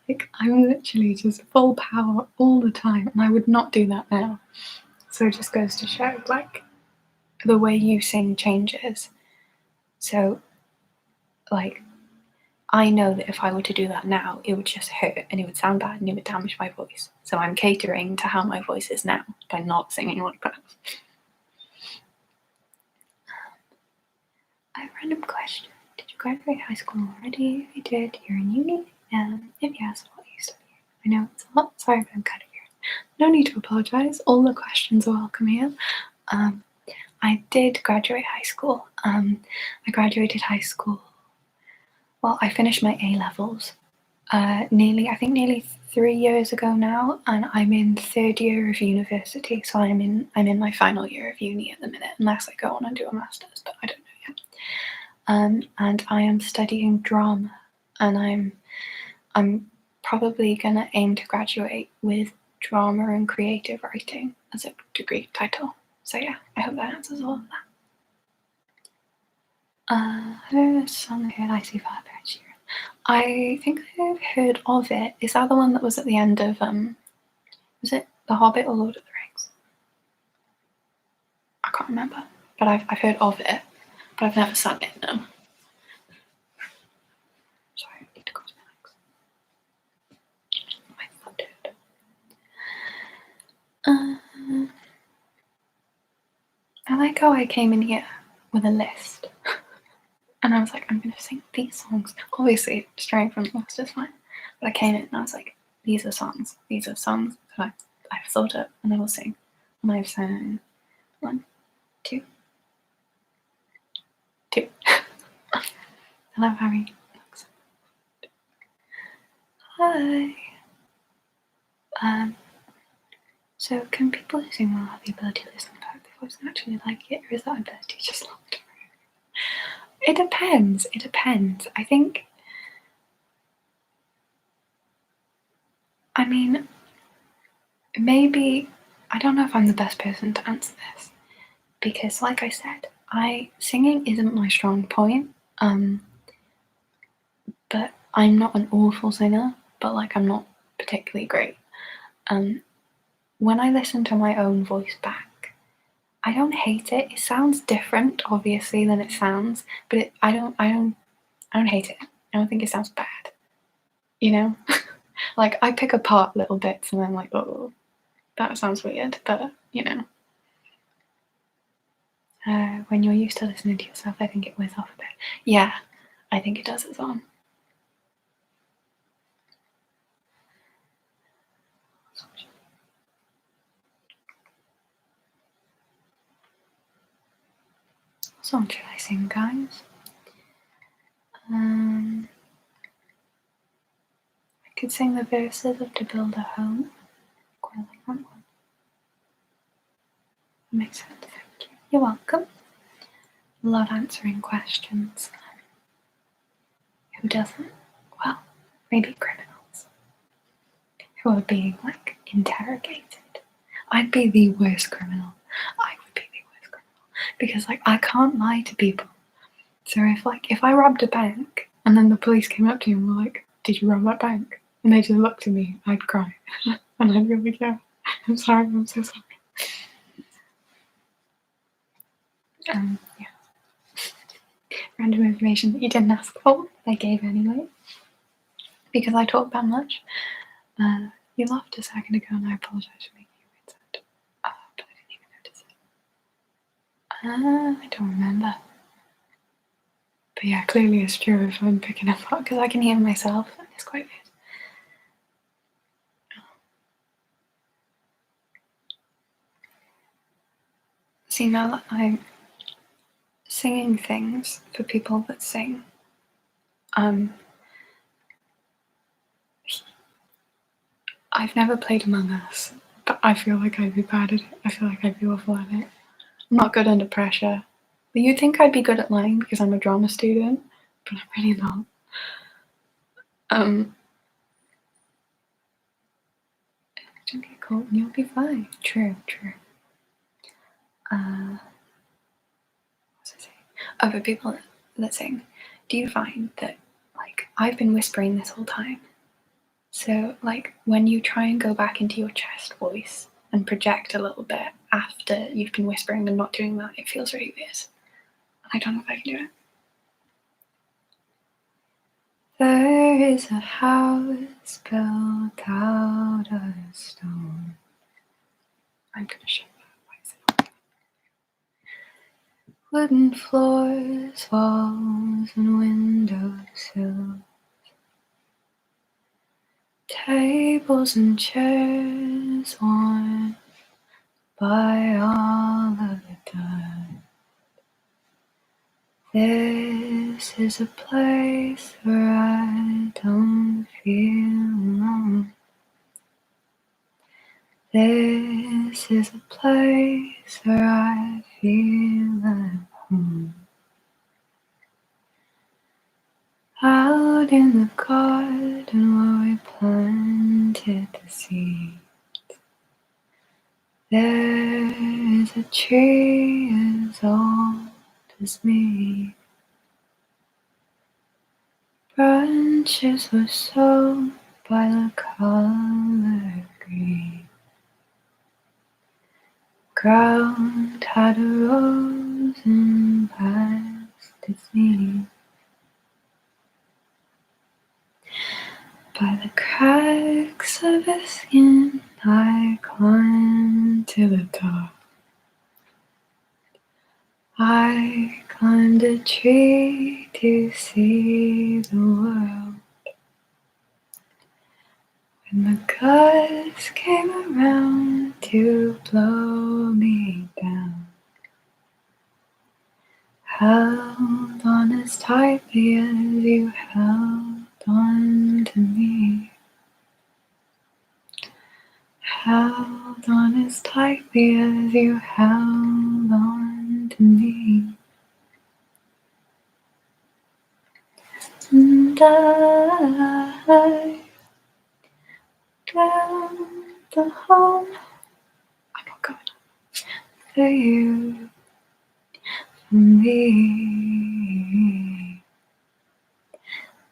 Speaker 1: Like, I'm literally just full power all the time, and I would not do that now. So it just goes to show, like, the way you sing changes. So, like, I know that if I were to do that now, it would just hurt and it would sound bad and it would damage my voice. So I'm catering to how my voice is now by not singing like that. I have a random question. Did you graduate high school already? If you did, you're in uni? And if yes, what are you studying? I know it's a lot. Sorry if I'm cutting you. No need to apologise. All the questions are welcome here. I did graduate high school. I graduated high school. Well, I finished my A-levels nearly 3 years ago now, and I'm in third year of university, so I'm in my final year of uni at the minute, unless I go on and do a master's, but I don't know yet. And I am studying drama, and I'm probably gonna aim to graduate with drama and creative writing as a degree title. So yeah, I hope that answers all of that. I don't know a song I heard I See Fire Parents. I think I've heard of it. Is that the one that was at the end of was it The Hobbit or Lord of the Rings? I can't remember, but I've heard of it, but I've never sung it. No. Sorry, I need to close my legs. My foot hurt. I like how I came in here with a list, and I was like, I'm gonna sing these songs. Obviously, straying from the list is fine, but I came in and I was like, these are songs. These are songs that I've thought up, and I will sing. And I've sang 1, 2. Hello, Harry. Hi. So can people who sing well have the ability to listen back their voice and actually like it, or is that ability just locked? It depends. I think, I mean, maybe, I don't know if I'm the best person to answer this, because like I said, Singing isn't my strong point, but I'm not an awful singer, but like I'm not particularly great. When I listen to my own voice back, I don't hate it. It sounds different, obviously, than it sounds, but I don't hate it. I don't think it sounds bad. You know, like I pick apart little bits and I'm like, oh, that sounds weird, but you know. When you're used to listening to yourself, I think it wears off a bit. Yeah, I think it does as well. What song should I sing, guys? I could sing the verses of To Build a Home. Quite like that one. That makes sense, thank you. You're welcome. Love answering questions. Who doesn't? Well, maybe criminals who are being like interrogated. I'd be the worst criminal. I would be the worst criminal because like I can't lie to people. So if I robbed a bank and then the police came up to me and were like, "Did you rob that bank?" and they just looked at me, I'd cry and I'd be like, "Yeah, I'm sorry, I'm so sorry." Yeah. Random information that you didn't ask for, I gave anyway because I talk that much. You laughed a second ago and I apologise for making you weird sound. But I didn't even notice it. I don't remember. But yeah, clearly it's true if I'm picking up on because I can hear myself and it's quite weird. See, now that I'm singing things for people that sing, I've never played Among Us, but I feel like I'd be bad at it. I feel like I'd be awful at it. I'm not good under pressure. But you'd think I'd be good at lying because I'm a drama student, but I'm really not. Don't get caught and you'll be fine. True. What was I saying? Oh, for people that sing, do you find that, like, I've been whispering this whole time? So, like, when you try and go back into your chest voice and project a little bit after you've been whispering and not doing that, it feels really weird. I don't know if I can do it. There is a house built out of stone. I'm gonna shut that. Wooden floors, walls, and windowsills. Tables and chairs worn by all of the dust. This is a place where I don't feel alone. This is a place where I feel at home. Out in the garden where we planted the seed, there is a tree as old as me. Branches were sown by the color green. Ground had arisen past its knees. By the cracks of his skin, I climbed to the top. I climbed a tree to see the world. When the gusts came around to blow me down, held on as tightly as you held on to me. Held on as tightly as you held on to me. And I built the home I'm not going for you. me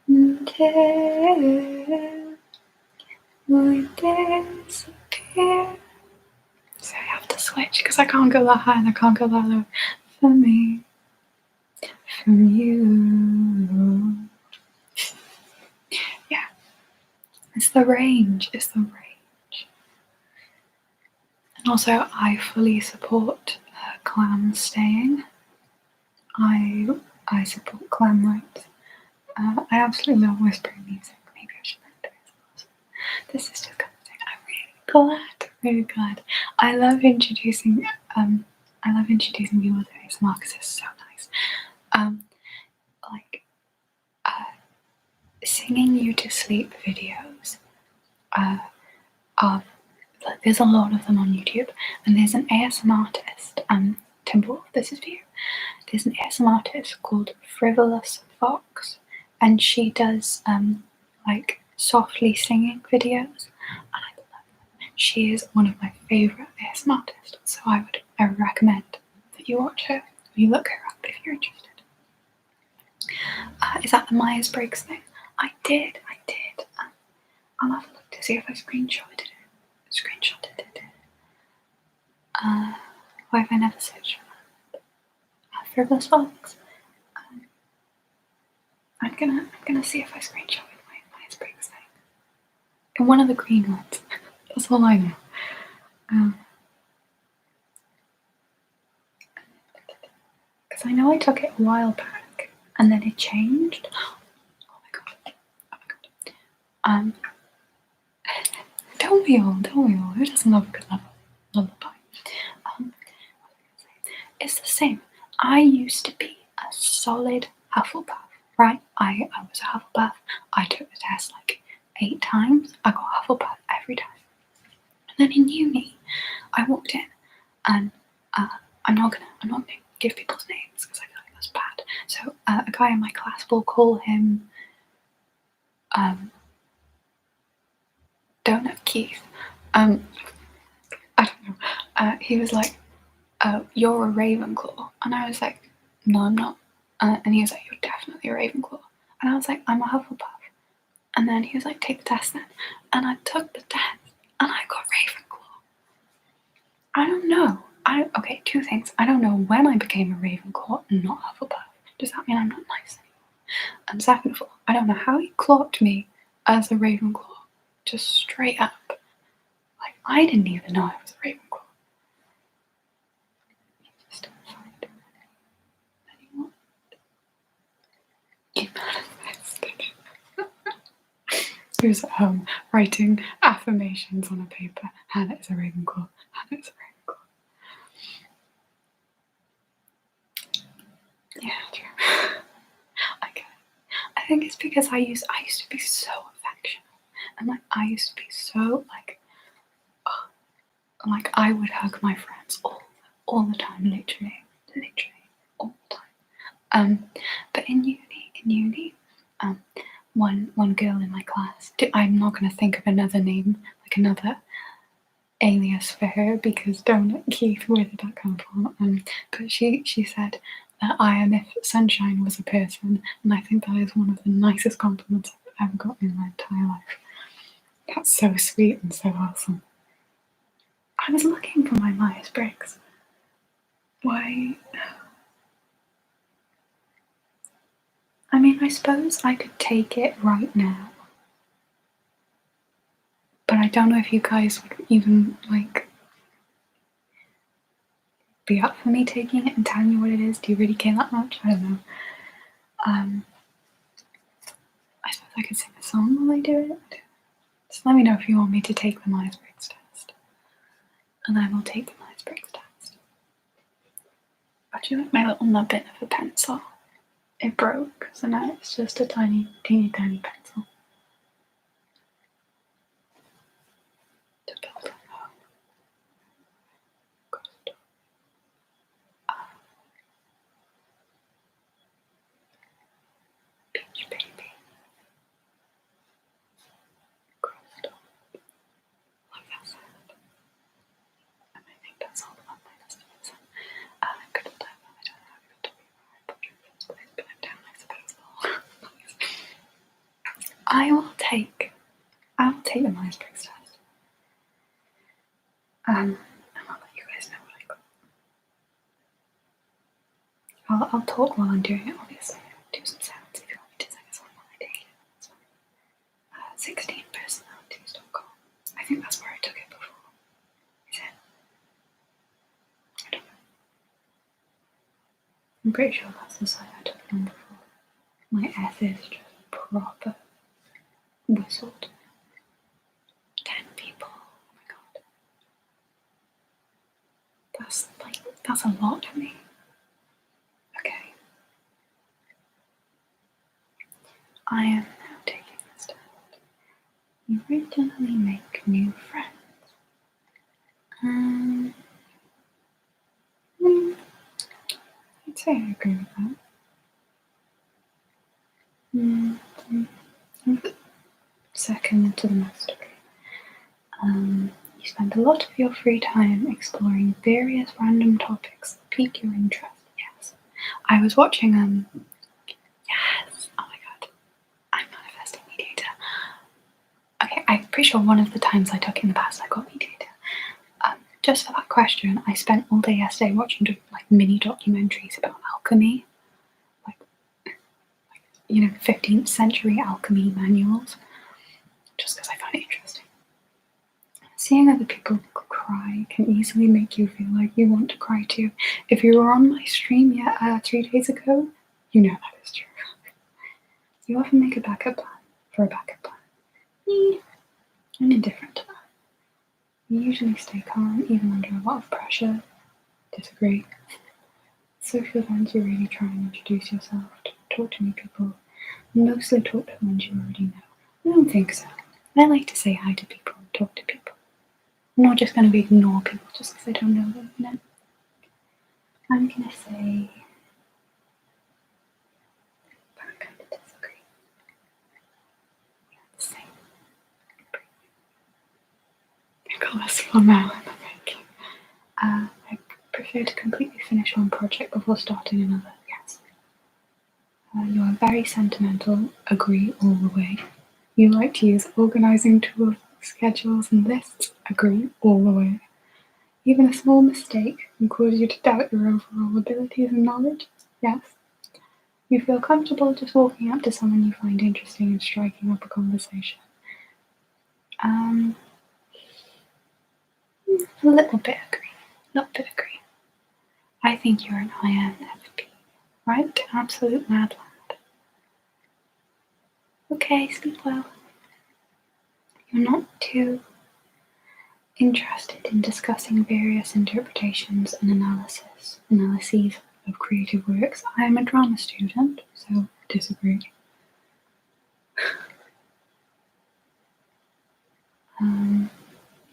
Speaker 1: until we disappear. So I have to switch because I can't go that high and I can't go that low. For me, from you. Yeah, it's the range, it's the range. And also, I fully support clan staying. I support clan rights. I absolutely love whispering music. Maybe I should learn to do this. This is just kind of thing. I'm really glad. I love introducing people to ASMR because it's so nice. Like singing you to sleep videos. There's a lot of them on YouTube, and there's an ASMR artist. Timble, this is for you. There's an ASMR artist called Frivolous Fox, and she does like softly singing videos, and I love her. She is one of my favourite ASMR artists, so I would recommend that you watch her, or you look her up if you're interested. Is that the Myers-Briggs thing? I did. I'll have a look to see if I screenshotted it. Why have I never searched for that? Frivolous Fox. I'm gonna see if I screenshotted my Myers-Briggs thing. And one of the green ones. That's all I know. Because I know I took it a while back, and then it changed. Oh my god. Don't we all? Who doesn't love a good lullaby? It's the same. I used to be a solid Hufflepuff, right? I was a Hufflepuff. I took the test like 8 times. I got Hufflepuff every time. And then in uni, I walked in, and I'm not gonna give people's names because I feel like that's bad. So a guy in my class, will call him Donut Keith. I don't know. He was like, "You're a Ravenclaw," and I was like, "No, I'm not." And he was like, "You're definitely a Ravenclaw," and I was like, "I'm a Hufflepuff." And then he was like, "Take the test then," and I took the test, and I got Ravenclaw. I don't know. Okay, 2 things. I don't know when I became a Ravenclaw and not Hufflepuff. Does that mean I'm not nice anymore? And second of all, I don't know how he clocked me as a Ravenclaw, just straight up. Like, I didn't even know I was a Ravenclaw. Just don't find anyone. You manifested. He was at home writing affirmations on a paper. Hannah is a Ravenclaw. Hannah is a Ravenclaw. Yeah, true. I get it. I think it's because I used to be so affectionate, and like I used to be so like I would hug my friends all the time, literally all the time. But in uni, one girl in my class. I'm not going to think of another name, like another alias for her, because Donut Keith, where did that come from? But she said that I am if sunshine was a person, and I think that is one of the nicest compliments I've ever gotten in my entire life. That's so sweet and so awesome. I was looking for my Myers-Briggs. Why? I mean, I suppose I could take it right now, but I don't know if you guys would even like be up for me taking it and telling you what it is. Do you really care that much? I don't know. I suppose I could sing a song while I do it. Just let me know if you want me to take the Myers-Briggs test, and I will take the Myers-Briggs test. But you like my little nubbin of a pencil? It broke, so now it's just a tiny pencil. To build a home. Peach baby. Crystal. Like that sound. And I think that's all on my list of it. I'm good at that. I don't know how to I'll take the Myers-Briggs test. And I'll let you guys know what I got. I'll talk while I'm doing it, obviously. Do some sounds if you want me to sing a song while I take it. 16personalities.com. I think that's where I took it before. Is it? I don't know. I'm pretty sure that's the site I took it on before. My F is just proper whistled. 10 people. Oh my god. That's a lot for me. Okay. I am now taking this test. You originally make new friends. I'd say I agree with that. Second to the most degree. You spend a lot of your free time exploring various random topics that pique your interest. Yes. I was watching yes. Oh my god. I'm manifesting mediator. Okay, I'm pretty sure one of the times I took in the past I got mediator. Just for that question, I spent all day yesterday watching mini documentaries about alchemy. 15th century alchemy manuals. Just because I find it interesting. Seeing other people cry can easily make you feel like you want to cry too. If you were on my stream 3 days ago, you know that is true. You often make a backup plan for a backup plan. I'm indifferent to that. You usually stay calm even under a lot of pressure. Disagree. Social events, you really try and introduce yourself, talk to new people, mostly talk to ones you already know. I don't think so. I like to say hi to people and talk to people. I'm not just going to ignore people just because I don't know them, you know? I'm going to say... But I kind of disagree. Yeah, the same. I got this one now in the making. I prefer to completely finish one project before starting another, yes. You are very sentimental, agree all the way. You like to use organising tools, schedules and lists, agree all the way. Even a small mistake can cause you to doubt your overall abilities and knowledge, yes. You feel comfortable just walking up to someone you find interesting and striking up a conversation. A little bit agree. I think you're an INFP, right? Absolute madland. Okay, sleep well. You're not too interested in discussing various interpretations and analyses of creative works. I am a drama student, so disagree.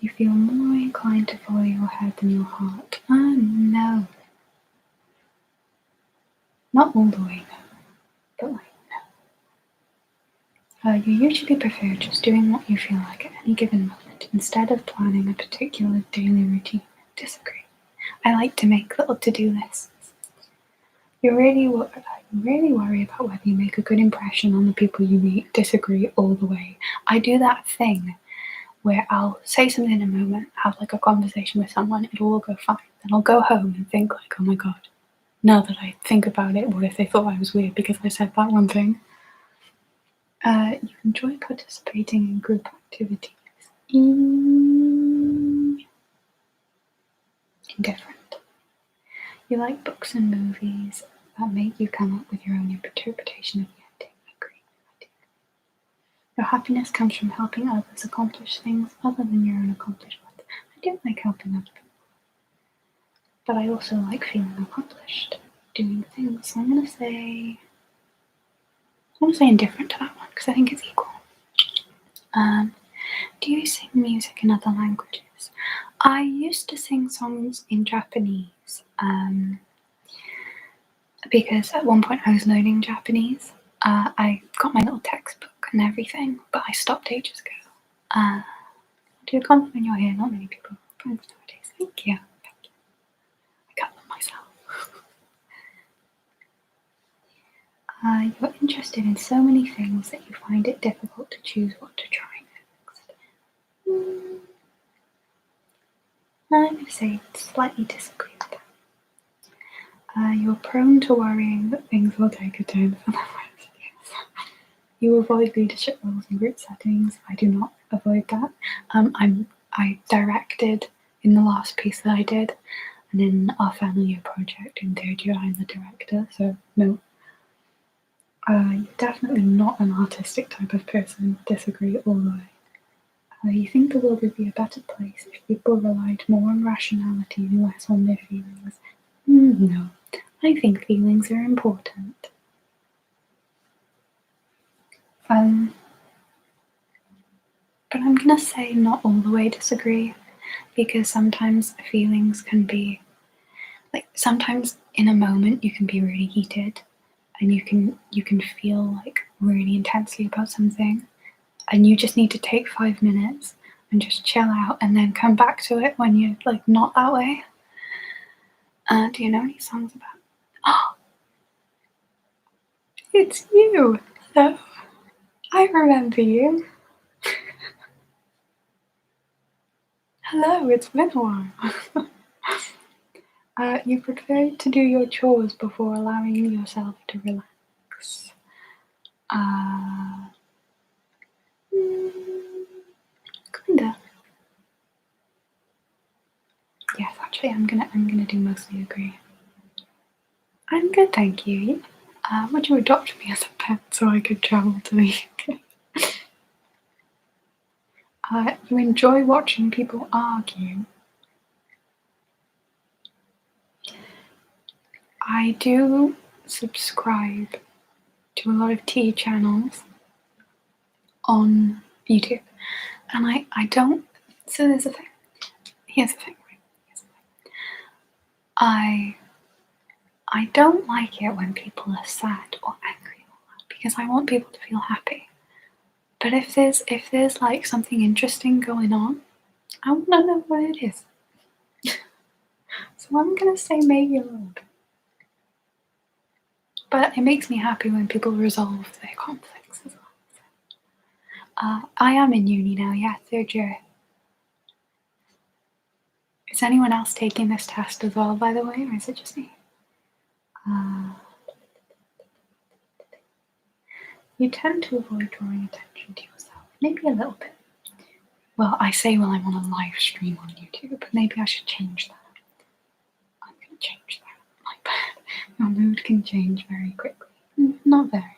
Speaker 1: You feel more inclined to follow your head than your heart. No. Not all the way, no. But no. You usually prefer just doing what you feel like at any given moment instead of planning a particular daily routine. Disagree. I like to make little to-do lists. You really worry about whether you make a good impression on the people you meet. Disagree all the way. I do that thing where I'll say something in a moment, have a conversation with someone, it'll all go fine. Then I'll go home and think oh my god, now that I think about it, what if they thought I was weird because I said that one thing? You enjoy participating in group activities. Indifferent. You like books and movies that make you come up with your own interpretation of the ending. Agree. Your happiness comes from helping others accomplish things other than your own accomplishments. I do like helping other people. But I also like feeling accomplished, doing things. So I'm going to say indifferent to that one because I think it's equal. Do you sing music in other languages? I used to sing songs in Japanese because at one point I was learning Japanese. I got my little textbook and everything, but I stopped ages ago. Do a compliment you're here, not many people. Friends nowadays. Thank you. I cut them myself. You're interested in so many things that you find it difficult to choose what to try next. I'm going to say slightly disagree with that. You're prone to worrying that things will take a turn for the worse. You avoid leadership roles in group settings. I do not avoid that. I directed in the last piece that I did, and in our final year project in third year, I'm the director, so no. You're definitely not an artistic type of person. Disagree all the way. You think the world would be a better place if people relied more on rationality and less on their feelings. No, I think feelings are important. But I'm gonna say not all the way disagree, because sometimes feelings can be, like, sometimes in a moment you can be really heated and you can feel like really intensely about something, and you just need to take 5 minutes and just chill out and then come back to it when you're like not that way. Do you know any songs about? Oh, it's you. Hello. I remember you. Hello, it's been a while. You prefer to do your chores before allowing yourself to relax. Kinda. Yes, actually, I'm gonna do mostly agree. I'm good, thank you. Would you adopt me as a pet so I could travel to the UK? You enjoy watching people argue. I do subscribe to a lot of tea channels on YouTube, and I don't. So there's a thing. Here's the thing. I don't like it when people are sad or angry because I want people to feel happy. But if there's like something interesting going on, I want to know what it is. So I'm gonna say maybe a little bit. But it makes me happy when people resolve their conflicts as well. I am in uni now, yeah, third year. Is anyone else taking this test as well, by the way, or is it just me? You tend to avoid drawing attention to yourself. Maybe a little bit. Well, I say when I'm on a live stream on YouTube, but maybe I should change that. I'm going to change that. My bad. Your mood can change very quickly. Not very.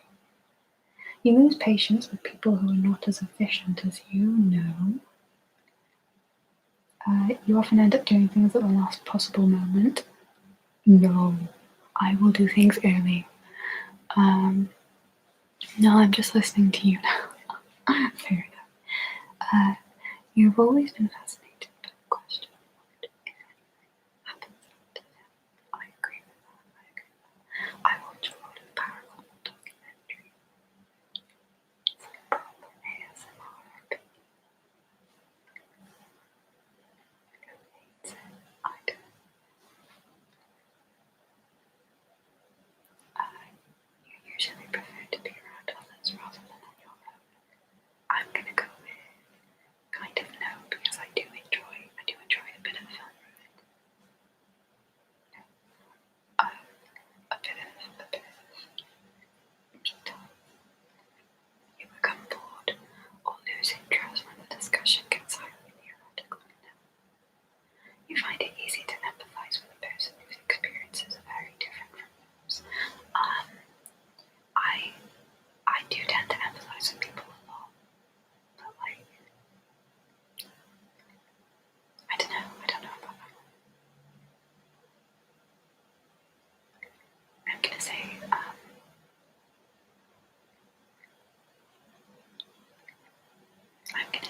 Speaker 1: You lose patience with people who are not as efficient as you. No. You often end up doing things at the last possible moment. No. I will do things early. No, I'm just listening to you now. Fair enough. You've always been fascinated by the question of what, if anything, happens after death. I agree with that. I watch a lot of paranormal documentaries. It's like proper ASMR. I don't. You usually prefer to be around others rather than on your own. I'm gonna go with kind of no, because I do enjoy a bit of fun with it. A bit of me time. You become bored or lose interest when the discussion gets highly theoretical. You find it easy to empathize with a person whose experiences are very different from yours. I do tend to empathize with people a lot, but like, I don't know about that. I'm gonna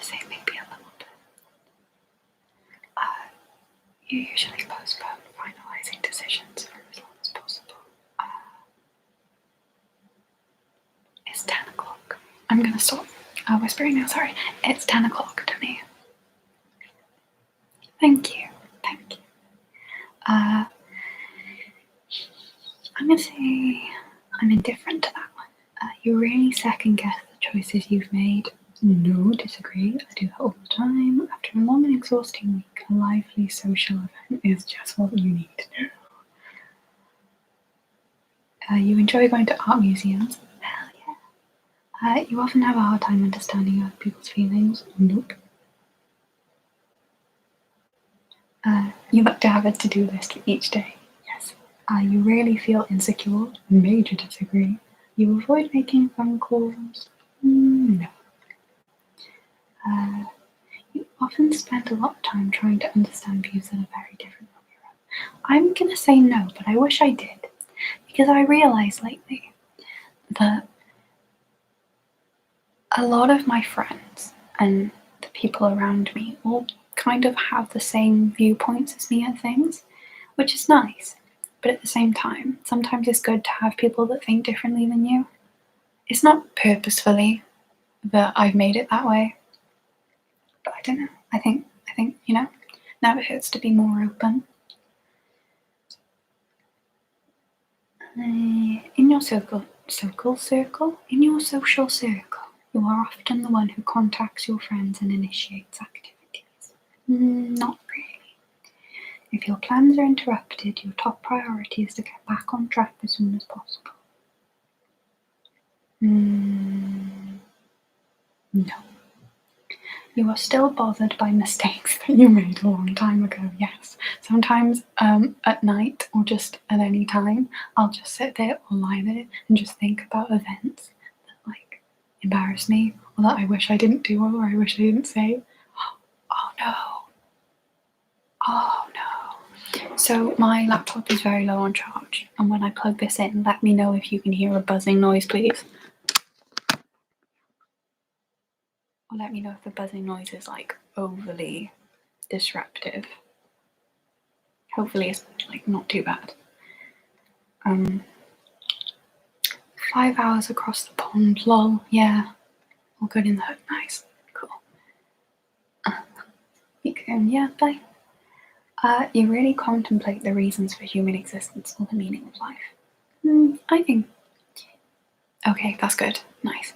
Speaker 1: say, maybe a little bit. You usually postpone finalizing decisions for as long as possible. It's 10 o'clock. I'm gonna stop whispering now, sorry. It's 10 o'clock to me. Thank you. I'm gonna say I'm indifferent to that one. You really second guess the choices you've made. No, disagree. I do that all the time. After a long and exhausting week, a lively social event is just what you need to do. You enjoy going to art museums. Hell yeah. You often have a hard time understanding other people's feelings. Nope. You like to have a to-do list for each day. Yes. You really feel insecure. Major disagree. You avoid making phone calls. No. You often spend a lot of time trying to understand views that are very different from your own. I'm gonna say no, but I wish I did. Because I realised lately that a lot of my friends and the people around me all kind of have the same viewpoints as me on things, which is nice. But at the same time, sometimes it's good to have people that think differently than you. It's not purposefully that I've made it that way, but I don't know. I think now it hurts to be more open. In your in your social circle, you are often the one who contacts your friends and initiates activities. Not really. If your plans are interrupted, your top priority is to get back on track as soon as possible. No. You are still bothered by mistakes that you made a long time ago, yes. Sometimes at night or just at any time, I'll just sit there or lie there and just think about events that embarrass me or that I wish I didn't do or I wish I didn't say. Oh no. Oh no. So my laptop is very low on charge, and when I plug this in, let me know if you can hear a buzzing noise, please. Or let me know if the buzzing noise is overly disruptive. Hopefully it's not too bad. 5 hours across the pond, lol, yeah. All good in the hood, nice, cool. You can, yeah, bye. You really contemplate the reasons for human existence or the meaning of life. I think, okay, that's good, nice.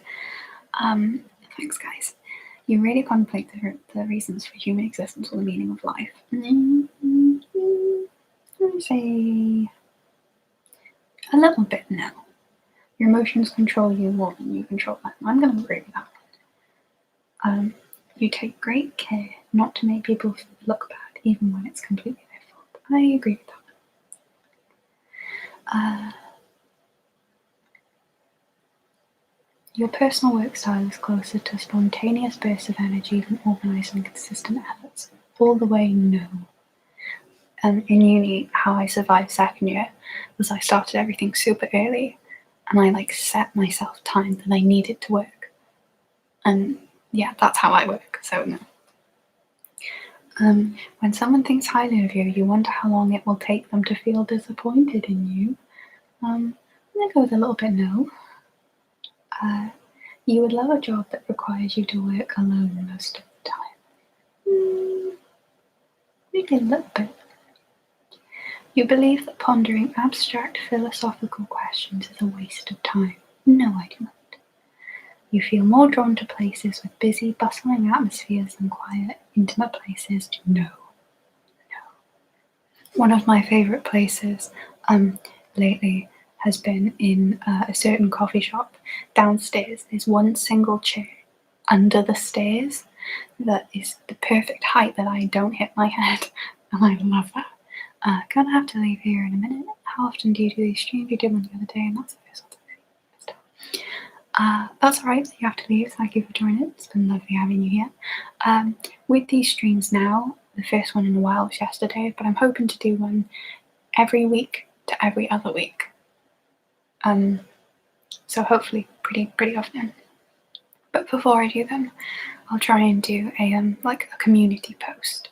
Speaker 1: Thanks guys. You really contemplate the reasons for human existence or the meaning of life. Let me say a little bit no. Your emotions control you more than you control them. I'm going to agree with that one. You take great care not to make people look bad, even when it's completely their fault. I agree with that one. Your personal work style is closer to spontaneous bursts of energy than organised and consistent efforts. All the way, no. In uni, how I survived second year was I started everything super early, and I set myself time that I needed to work. And yeah, that's how I work, so no. When someone thinks highly of you, you wonder how long it will take them to feel disappointed in you. I'm gonna go with a little bit no. You would love a job that requires you to work alone most of the time. Maybe a little bit. You believe that pondering abstract philosophical questions is a waste of time. No, I do not. You feel more drawn to places with busy, bustling atmospheres than quiet, intimate places. No. One of my favourite places lately has been in a certain coffee shop. Downstairs, there's one single chair under the stairs that is the perfect height that I don't hit my head, and I love that. Gonna have to leave here in a minute. How often do you do these streams? You did one the other day, and that's the first one. That's alright, you have to leave. Thank you for joining. It's been lovely having you here. With these streams now, the first one in a while was yesterday, but I'm hoping to do one every week to every other week. So hopefully pretty often. But before I do them, I'll try and do a community post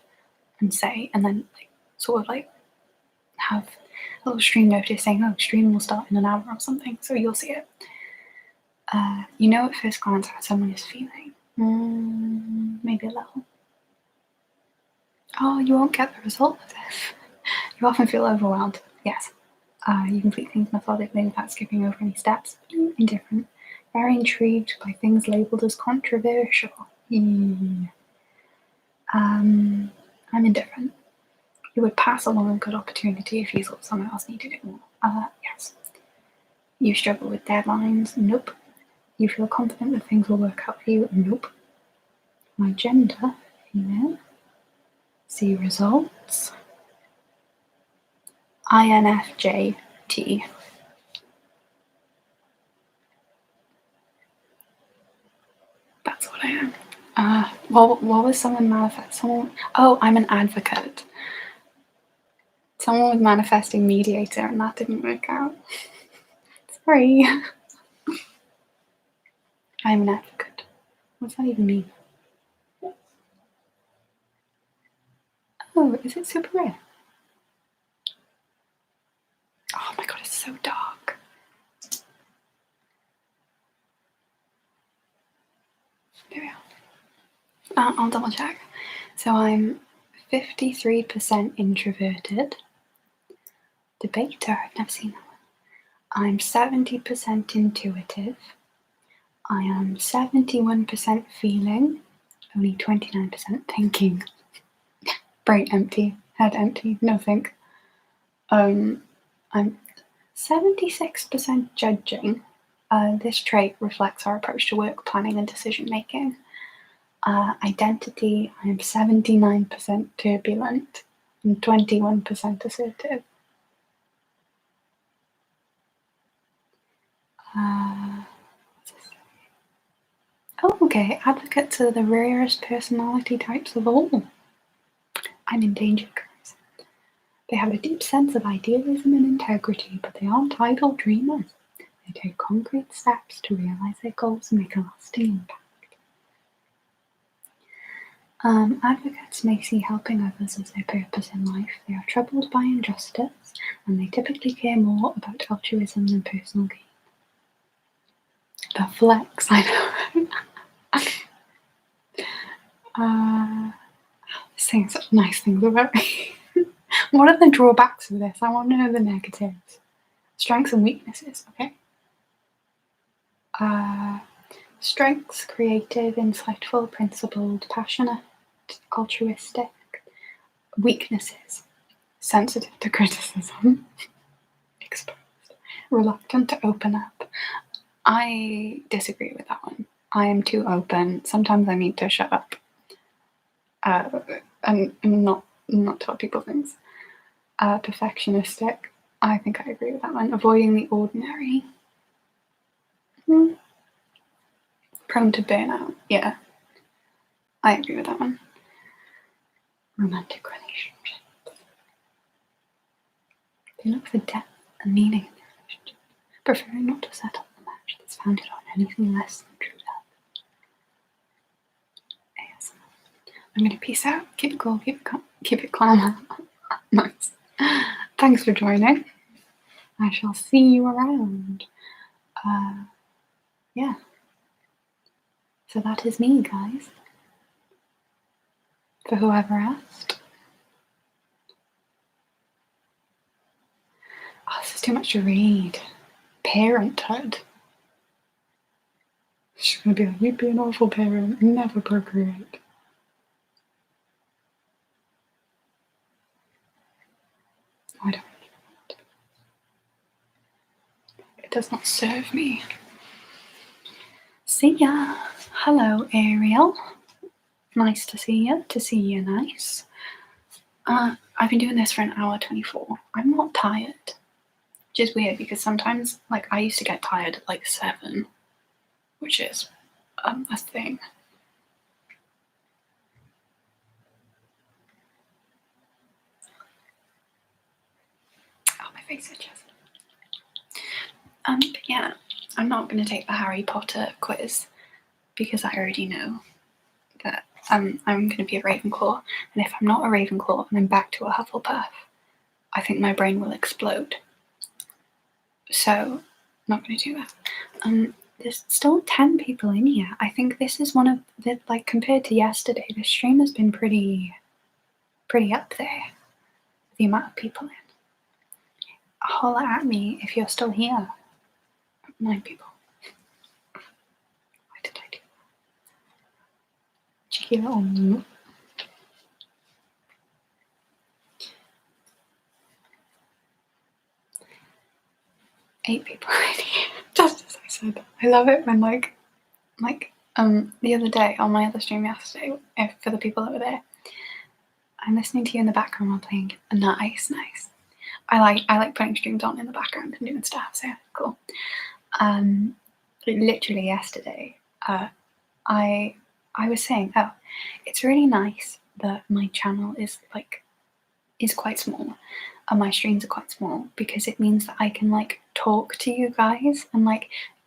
Speaker 1: and then have a little stream notice saying, oh, stream will start in an hour or something, so you'll see it. You know at first glance how someone is feeling. Maybe a little. Oh, you won't get the result of this. You often feel overwhelmed. Yes. You complete things methodically without skipping over any steps. Indifferent. Very intrigued by things labelled as controversial. I'm indifferent. You would pass along a good opportunity if you thought someone else needed it more. Yes. You struggle with deadlines? Nope. You feel confident that things will work out for you? Nope. My gender? Female. See results. INFJT. That's what I am. What was someone manifest? I'm an advocate. Someone was manifesting mediator and that didn't work out. Sorry. I'm an advocate. What's that even mean? Oh, is it super rare? Oh my god, it's so dark. There we are. I'll double check. So I'm 53% introverted. Debater, I've never seen that one. I'm 70% intuitive. I am 71% feeling, only 29% thinking. Brain empty, head empty, no think. I'm 76% judging. This trait reflects our approach to work planning and decision making. Identity, I am 79% turbulent and 21% assertive. Oh, okay. Advocates are the rarest personality types of all. I'm endangered, guys. They have a deep sense of idealism and integrity, but they aren't idle dreamers. They take concrete steps to realize their goals and make a lasting impact. Advocates may see helping others as their purpose in life. They are troubled by injustice, and they typically care more about altruism than personal gain. The flex, I know. Saying such nice things about me. What are the drawbacks of this? I want to know the negatives. Strengths and weaknesses, okay? Strengths: creative, insightful, principled, passionate, altruistic. Weaknesses: sensitive to criticism, exposed, reluctant to open up. I disagree with that one. I am too open. Sometimes I need to shut up and not tell people things. Perfectionistic. I think I agree with that one. Avoiding the ordinary. Prone to burnout. Yeah, I agree with that one. Romantic relationships. They look for depth and meaning in their relationship, preferring not to set up a match that's founded on anything less than true love. ASMR. I'm gonna peace out. Keep it cool. Keep it calm. Nice. Thanks for joining. I shall see you around. Yeah. So that is me, guys. For whoever asked. Oh, this is too much to read. Parenthood. She's gonna be like, you'd be an awful parent, never procreate. I don't really want it. It does not serve me. See ya. Hello, Ariel. Nice to see you. To see you, nice. I've been doing this for an hour 24. I'm not tired. Which is weird because sometimes, like, I used to get tired at like 7, which is a thing. Oh, my face itches. But yeah, I'm not going to take the Harry Potter quiz because I already know that I'm going to be a Ravenclaw, and if I'm not a Ravenclaw and I'm back to a Hufflepuff, I think my brain will explode. So, not going to do that. There's still 10 people in here. I think this is one of the, like, compared to yesterday, the stream has been pretty up there. The amount of people in. Holler at me if you're still here. 9 people. cheeky little move. 8 people already. Just as I said that. I love it when the other day on my other stream yesterday, for the people that were there, I'm listening to you in the background while playing. Nice. I like putting streams on in the background and doing stuff, so cool. Literally yesterday, I was saying, it's really nice that my channel is quite small and my streams are quite small, because it means that I can talk to you guys and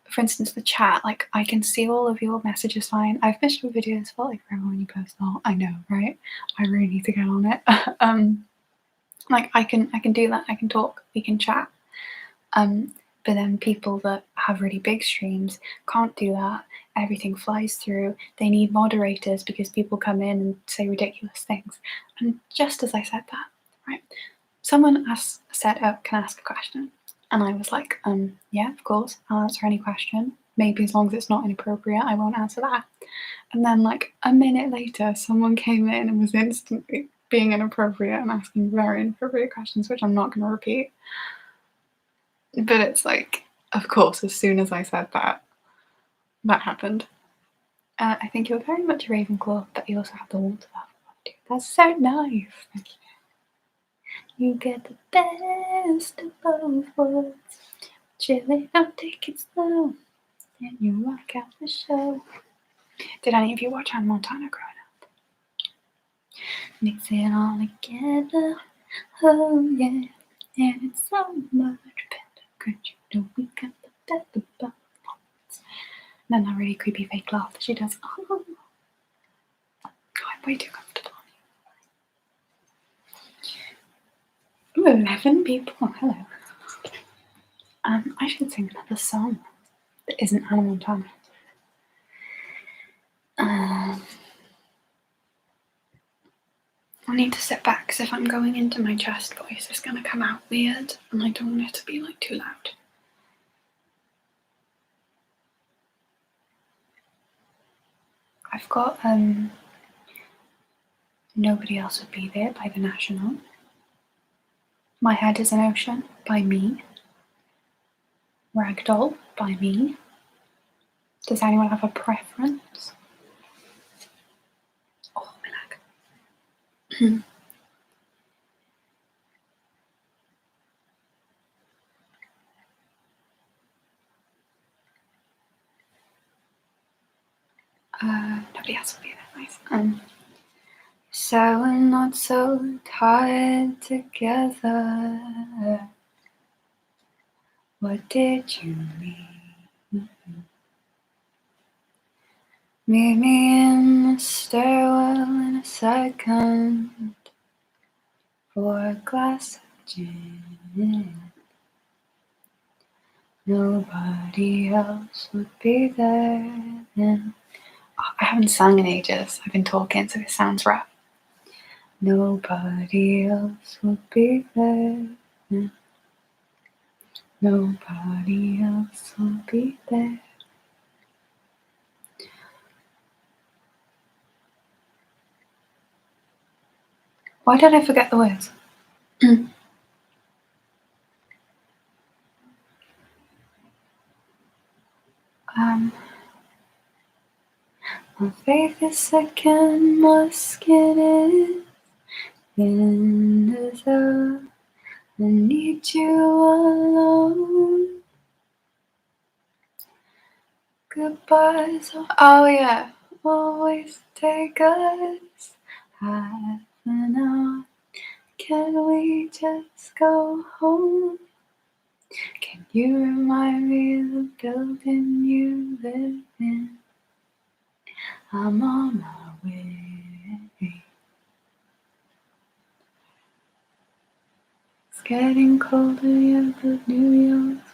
Speaker 1: for instance the chat, I can see all of your messages fine. I've missed your videos for forever when you post all. I know, right? I really need to get on it. I can do that. I can talk, we can chat. But then people that have really big streams can't do that. Everything flies through. They need moderators because people come in and say ridiculous things. And just as I said that, right, someone said, can I ask a question? And I was like, yeah, of course, I'll answer any question. Maybe as long as it's not inappropriate, I won't answer that. And then a minute later, someone came in and was instantly being inappropriate and asking very inappropriate questions, which I'm not going to repeat. But it's of course, as soon as I said that happened. I think you're very much a Ravenclaw, but you also have the warmth of Hufflepuff. That's so nice. Thank you. You get the best of both worlds. Chilling out, take it slow. Then you rock out the show. Did any of you watch Hannah Montana growing up? Mix it all together. Oh yeah. And it's so much better. Could you know we got the best of both worlds? And then that really creepy fake laugh that she does. Oh, I'm way too comfortable. Ooh, 11 people. Hello. I should sing another song that isn't Hannah Montana. I need to sit back because if I'm going into my chest voice, it's going to come out weird and I don't want it to be too loud. I've got Nobody Else Would Be There by The National. My Head Is an Ocean by me. Ragdoll by me. Does anyone have a preference? Oh, my leg. Nobody Else Would Be There. Nice. So we're not so tired together. What did you mean? Meet me in the stairwell in a second for a glass of gin. Nobody else would be there then. Oh, I haven't sung in ages. I've been talking, so it sounds rough. Nobody else would be there then. Nobody else will be there. Why did I forget the words? My faith is second, my skin is thin as I need you alone. Goodbyes, oh yeah, always take us half an hour. Can we just go home? Can you remind me of the building you live in? I'm on my way. It's getting colder, yeah, but New York's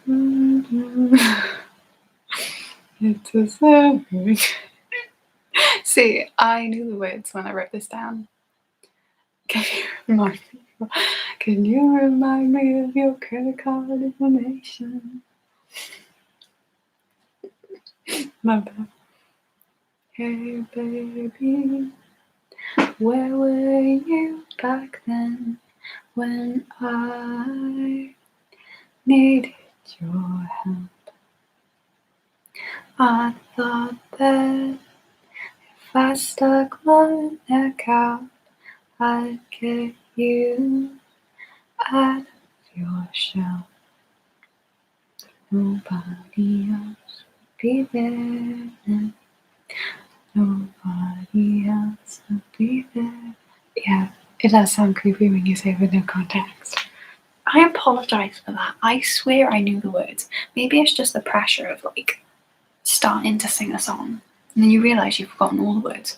Speaker 1: it's a savage. See, I knew the words when I wrote this down. Can you remind me of your credit card information? Love that. Hey baby, where were you back then when I needed your help? I thought that if I stuck my neck out, I'd get you out of your shell. Nobody else would be there then. Nobody else would be there. Yeah, it does sound creepy when you say it with no context. I apologise for that. I swear I knew the words. Maybe it's just the pressure of like starting to sing a song and then you realise you've forgotten all the words.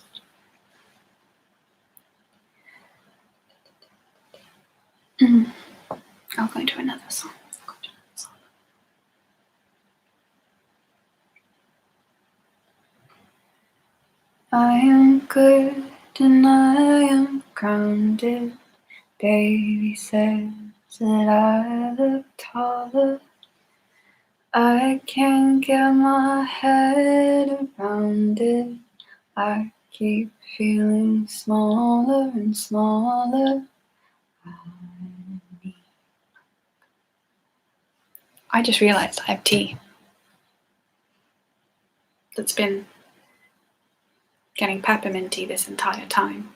Speaker 1: I'll go into another song. I am good and I am grounded. Baby says that I look taller. I can't get my head around it. I keep feeling smaller and smaller. I just realised I have tea that's been getting pepperminty this entire time.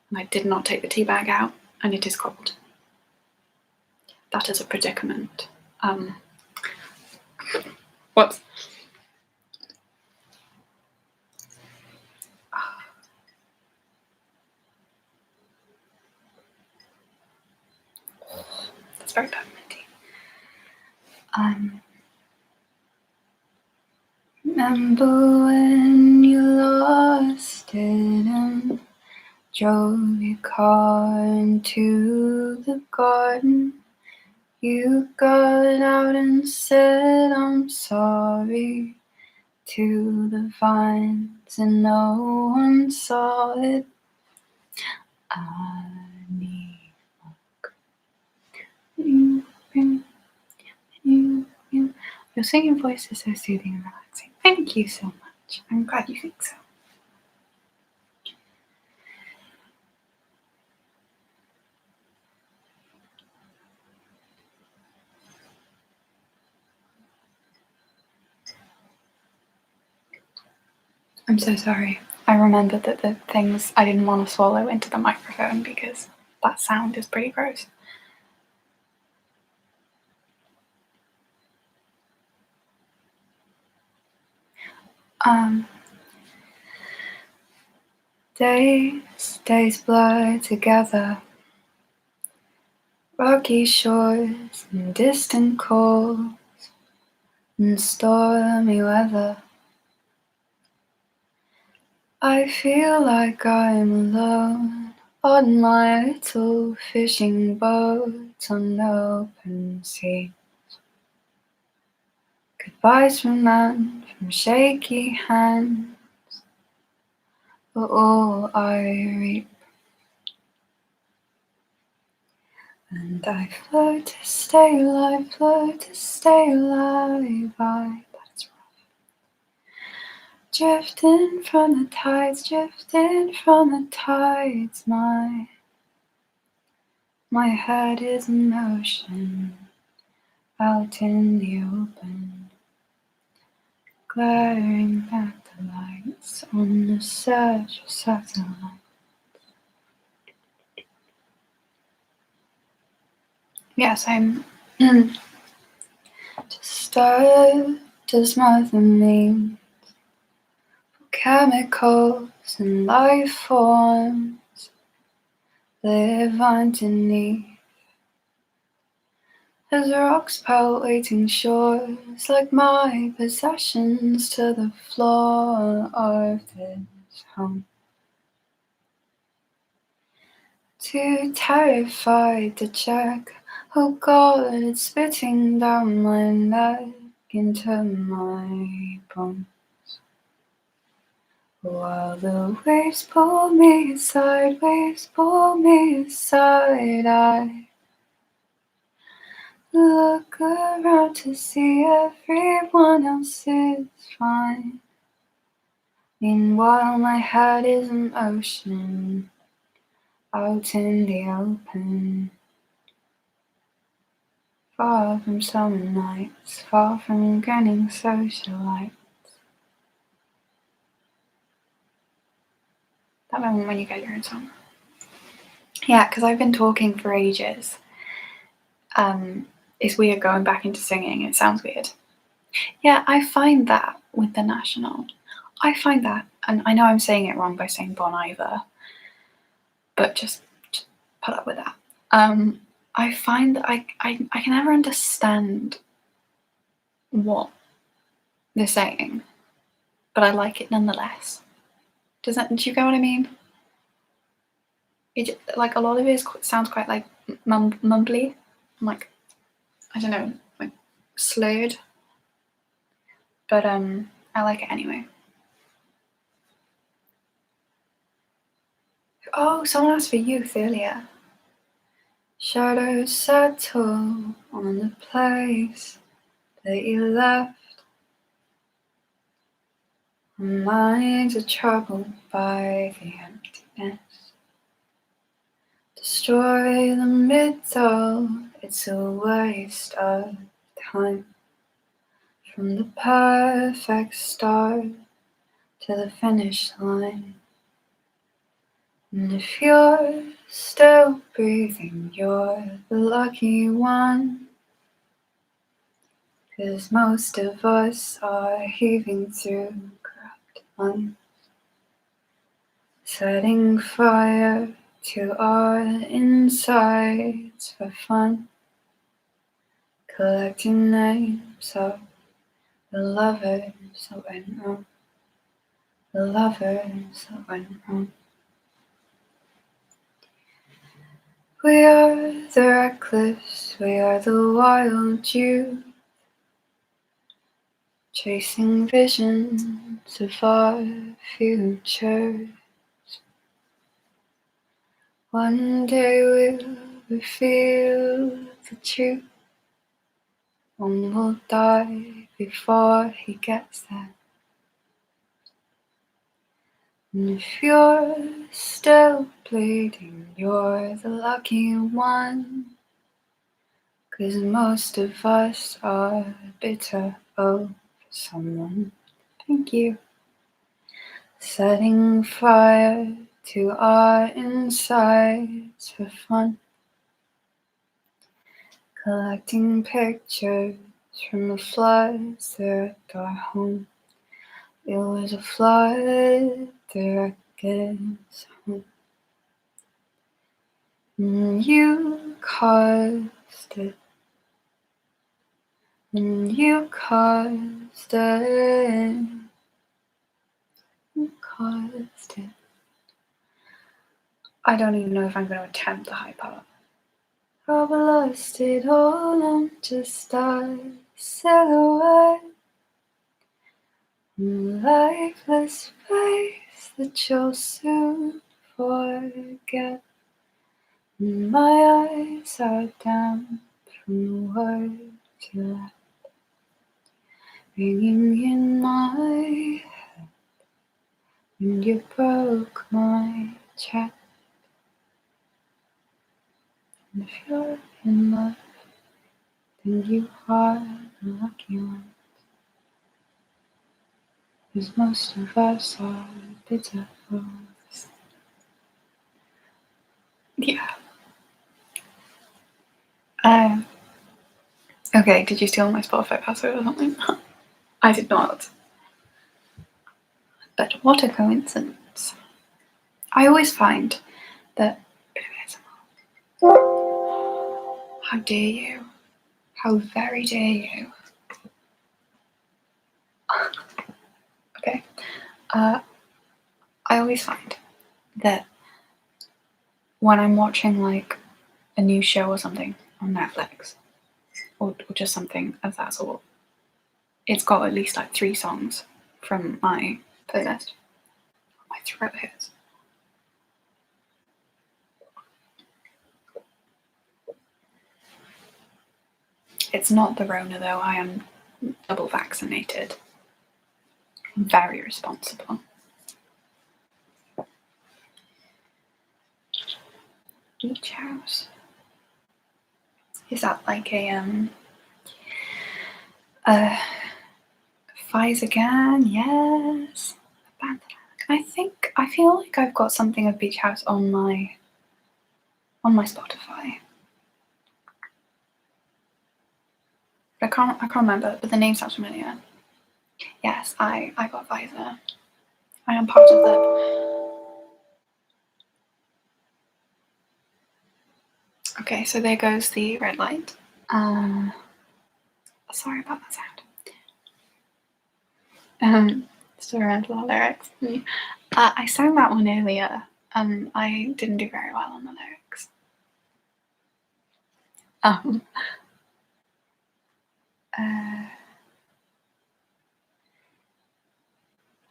Speaker 1: And I did not take the tea bag out, and it is cold. That is a predicament. What? That's very pepperminty. Remember when you lost it and drove your car into the garden? You got out and said I'm sorry to the vines and no one saw it. I need you. Your singing voice is so soothing and relaxing. Thank you so much. I'm glad you think so. I'm so sorry. I remembered that the things I didn't want to swallow into the microphone because that sound is pretty gross. Days blur together. Rocky shores and distant calls and stormy weather. I feel like I'm alone on my little fishing boat on the open sea. Goodbyes from man, from shaky hands, for all I reap. And I float to stay alive, float to stay alive. I bet it's rough. Drifting from the tides, drifting from the tides. My head is in ocean, out in the open, glaring back the lights on the search for satellite. Yes, I'm just as mother means chemicals and life forms live underneath. As rocks pelt waiting shores, like my possessions to the floor of this home. Too terrified to check, oh God, it's spitting down my neck into my bones. While the waves pull me aside, I look around to see everyone else is fine. Meanwhile, my head is an ocean out in the open, far from summer nights, far from grinning socialites. That moment when you get your own song. Yeah, because I've been talking for ages. It's weird going back into singing. It sounds weird. Yeah, I find that with the National. I find that, and I know I'm saying it wrong by saying Bon Iver, but just put up with that. I find that I can never understand what they're saying, but I like it nonetheless. Do you get what I mean? It, like, a lot of it sounds quite like mumbly, like, I don't know, like slurred, but I like it anyway. Oh, someone asked for Youth earlier. Shadows settle on the place that you left. Our minds are troubled by the emptiness. Destroy the middle, it's a waste of time. From the perfect start to the finish line. And if you're still breathing, you're the lucky one. 'Cause most of us are heaving through corrupt lungs, setting fire to our insides for fun, collecting names of the lovers that went wrong, the lovers that went wrong. We are the reckless, we are the wild youth, chasing visions of our future. One day we'll reveal the truth. One will die before he gets there. And if you're still bleeding, you're the lucky one. 'Cause most of us are bitter over someone. Thank you. Setting fire to our insides for fun. Collecting pictures from the floods that wrecked our home. It was a flood that wrecked us home. And you caused it. And you caused it. You caused it. I don't even know if I'm going to attempt the high part. I've lost it all, I'm just a silhouette. Lifeless face that you'll soon forget. My eyes are damp from the words you left, ringing in my head. And you broke my chest. And if you're in love, then you are the lucky one. 'Cause most of us are bitter fools. Yeah. Okay, did you steal my Spotify password or something? I did not. But what a coincidence. I always find that... How dare you? How very dare you? Okay. I always find that when I'm watching like a new show or something on Netflix, or just something of that sort, it's got at least like 3 songs from my playlist. My throat hurts. It's not the Rona though, I am double vaccinated. Very responsible. Beach house. Is that like a Fires again? Yes. Banter. I feel like I've got something of Beach House on my Spotify. I can't remember, but the name sounds familiar. Yes, I got Visor. I am part of the. Okay, so there goes the red light. Sorry about that sound. Still around the lyrics. I sang that one earlier, and I didn't do very well on the lyrics.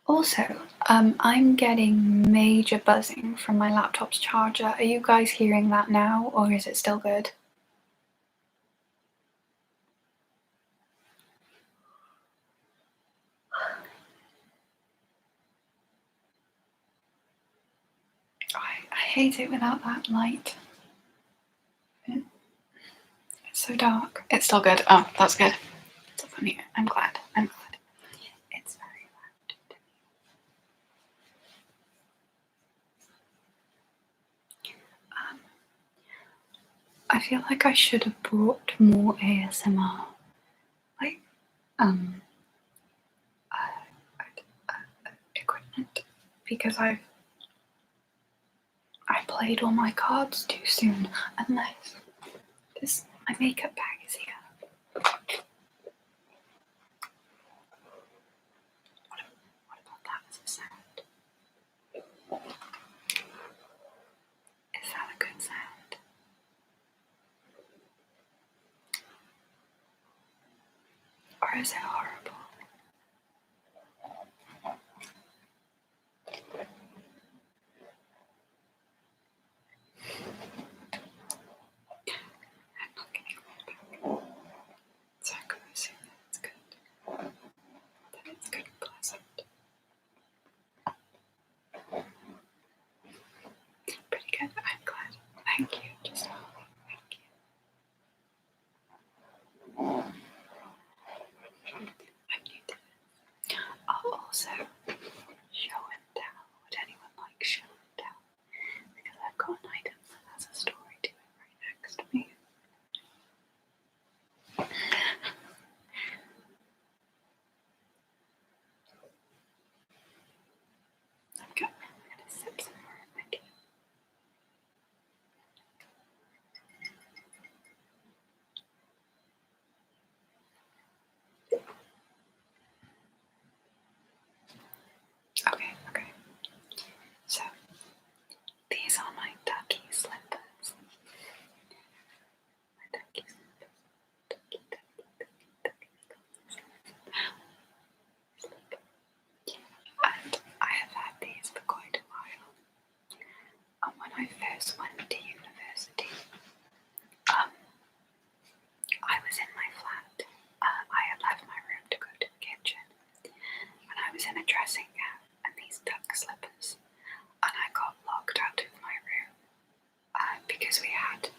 Speaker 1: Also, I'm getting major buzzing from my laptop's charger. Are you guys hearing that now, or is it still good? I hate it without that light. It's so dark. It's still good. Oh, that's good. It's funny. I'm glad. It's very loud. I feel like I should have brought more ASMR, like, equipment, because I played all my cards too soon, unless my makeup bag is here. What about that as a sound? Is that a good sound? Or is it horrible? I'm not getting it back. So I'm going to assume that it's good. That it's good and pleasant. Pretty good. I'm glad. Thank you. Just thank you. I'm new to this. I'll also show and tell. Would anyone like show and tell? Because I've got an item that has a story to it right next to me. I'm gonna sip some more. Thank you. Okay. So, these are my ducky slippers. My ducky slippers. Ducky. And I have had these for quite a while. And when I first went to university, I was in my flat. I had left my room to go to the kitchen, and I was in a dressing gown and these duck slippers, and I got locked out of my room because we had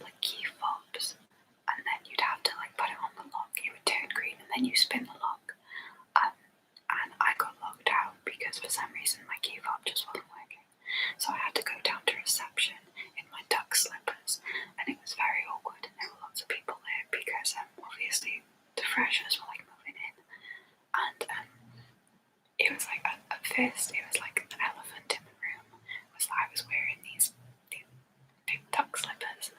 Speaker 1: like key fobs, and then you'd have to like put it on the lock. It would turn green, and then you spin the lock. And I got locked out because for some reason my key fob just wasn't working. So I had to go down to reception in my duck slippers, and it was very awkward, and there were lots of people there because obviously the freshers were like moving in, and it was like at first it was like the elephant in the room was that I was wearing these big duck slippers,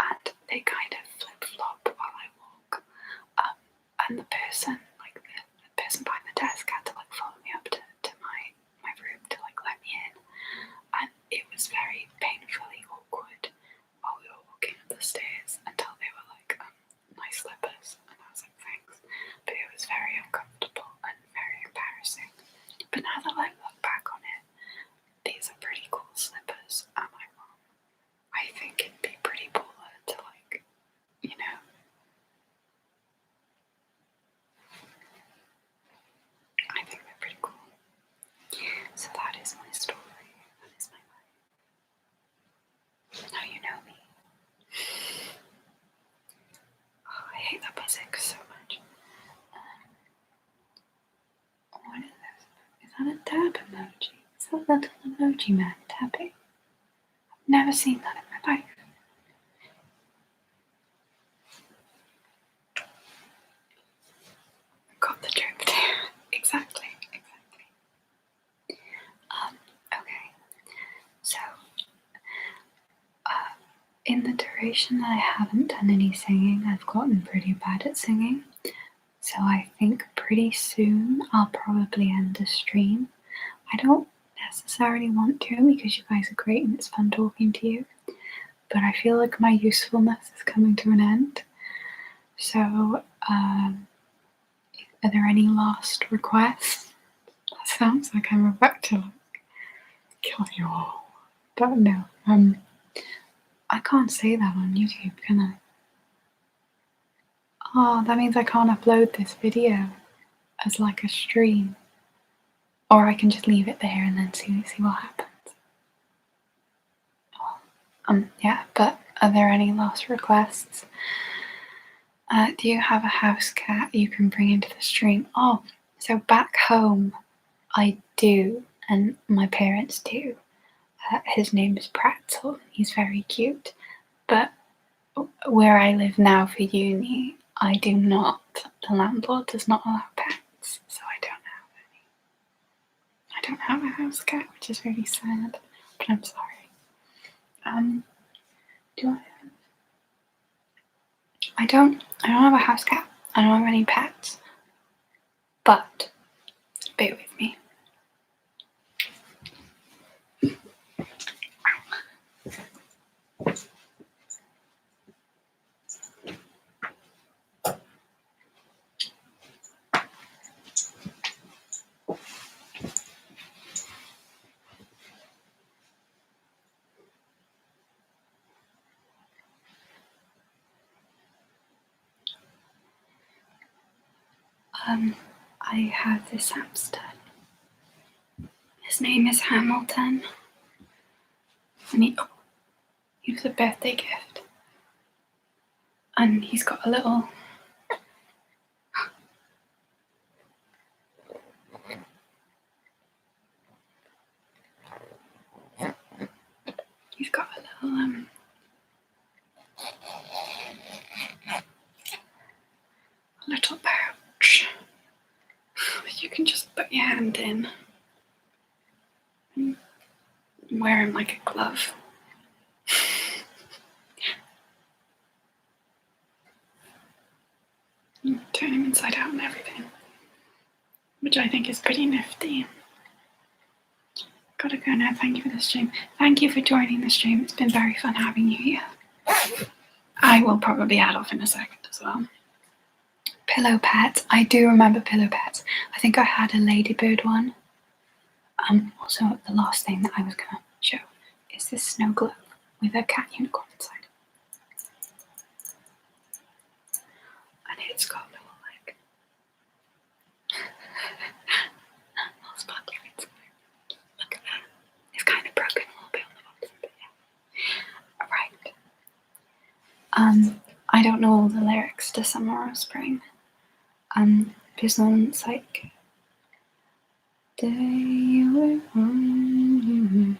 Speaker 1: and they kind of flip-flop while I walk, and the person behind the desk had to like follow me up to my room to like let me in, and it was very painfully awkward while we were walking up the stairs until they were like nice slippers, and I was like thanks, but it was very uncomfortable and very embarrassing. But now that I look back on it, these are pretty cool slippers. Am I wrong? I think it'd be pretty baller to like, you know, hate that buzzing so much. What is this? Is that a dab emoji? Is that little emoji man tapping? I've never seen that in my life. Got the joke there. Exactly. Okay. So, in the duration that I haven't done any singing, I've gotten pretty bad at singing. So I think pretty soon I'll probably end the stream. I don't necessarily want to because you guys are great and it's fun talking to you. But I feel like my usefulness is coming to an end. So, are there any last requests? That sounds like I'm about to kill you all. But no, I can't say that on YouTube, can I? Oh, that means I can't upload this video as like a stream. Or I can just leave it there and then see what happens. Yeah, but are there any last requests? Do you have a house cat you can bring into the stream? Oh, so back home, I do, and my parents do. His name is Pretzel. He's very cute. But where I live now for uni, I do not. The landlord does not allow pets, so I don't have any. I don't have a house cat, which is really sad, but I'm sorry. Do I don't have a house cat. I don't have any pets. But bear with me. I have this hamster. His name is Hamilton. And he was a birthday gift. And he's got a little... He's got a little pouch that you can just put your hand in and wear him like a glove. Turn him inside out and everything, which I think is pretty nifty. Gotta go now. Thank you for the stream. Thank you for joining the stream. It's been very fun having you here. I will probably add off in a second as well. Pillow pets. I do remember pillow pets. I think I had a ladybird one. Also, the last thing that I was gonna show is this snow globe with a cat unicorn inside. And it's got little like little sparkly inside. Look at that. It's kind of broken a little bit on the bottom, but yeah. Right. I don't know all the lyrics to Summer or Spring. This one's like day you were born.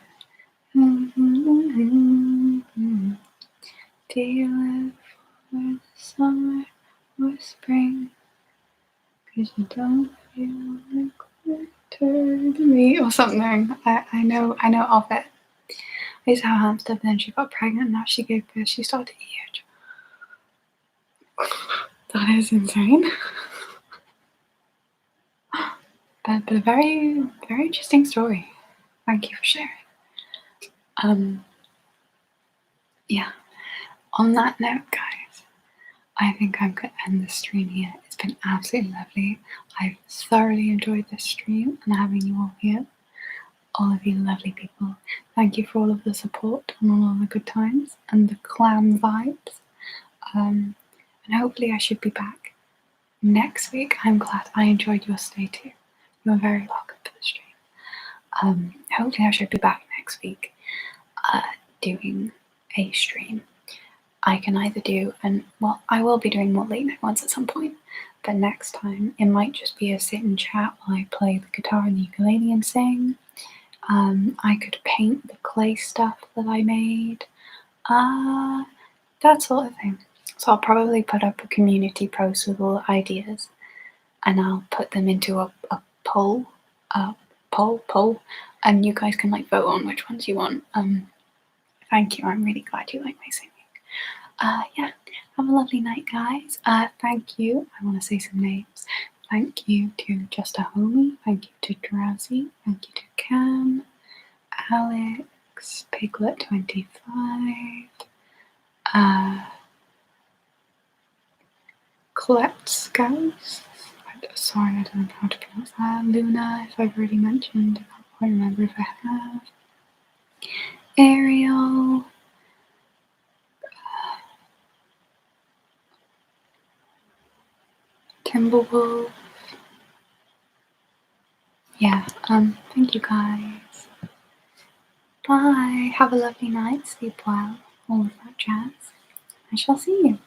Speaker 1: Do you live for summer or spring? 'Cause you don't feel like winter to me, or something. I know of it. I used to have a hamster, but then she got pregnant, and now she gave birth. She started to eat. That is insane. But a very, very interesting story. Thank you for sharing. Yeah. On that note, guys, I think I'm going to end the stream here. It's been absolutely lovely. I've thoroughly enjoyed this stream and having you all here. All of you lovely people. Thank you for all of the support and all of the good times and the clan vibes. And hopefully I should be back next week. I'm glad I enjoyed your stay too. You're very welcome to the stream. Hopefully I should be back next week doing a stream. I can either do, and well, I will be doing more late night ones at some point, but next time it might just be a sit and chat while I play the guitar and the ukulele and sing. I could paint the clay stuff that I made, that sort of thing. So I'll probably put up a community post with all the ideas, and I'll put them into a poll, and you guys can like vote on which ones you want. Thank you. I'm really glad you like my singing. Yeah, have a lovely night, guys. Thank you. I want to say some names. Thank you to Just a Homie. Thank you to Drowsy. Thank you to Cam, Alex, Piglet25, Colette Scouts. Sorry, I don't know how to pronounce that. Luna, if I've already mentioned. I can't quite remember if I have. Ariel. Timberwolf. Yeah, thank you guys. Bye. Have a lovely night. Sleep well. All of that jazz. I shall see you.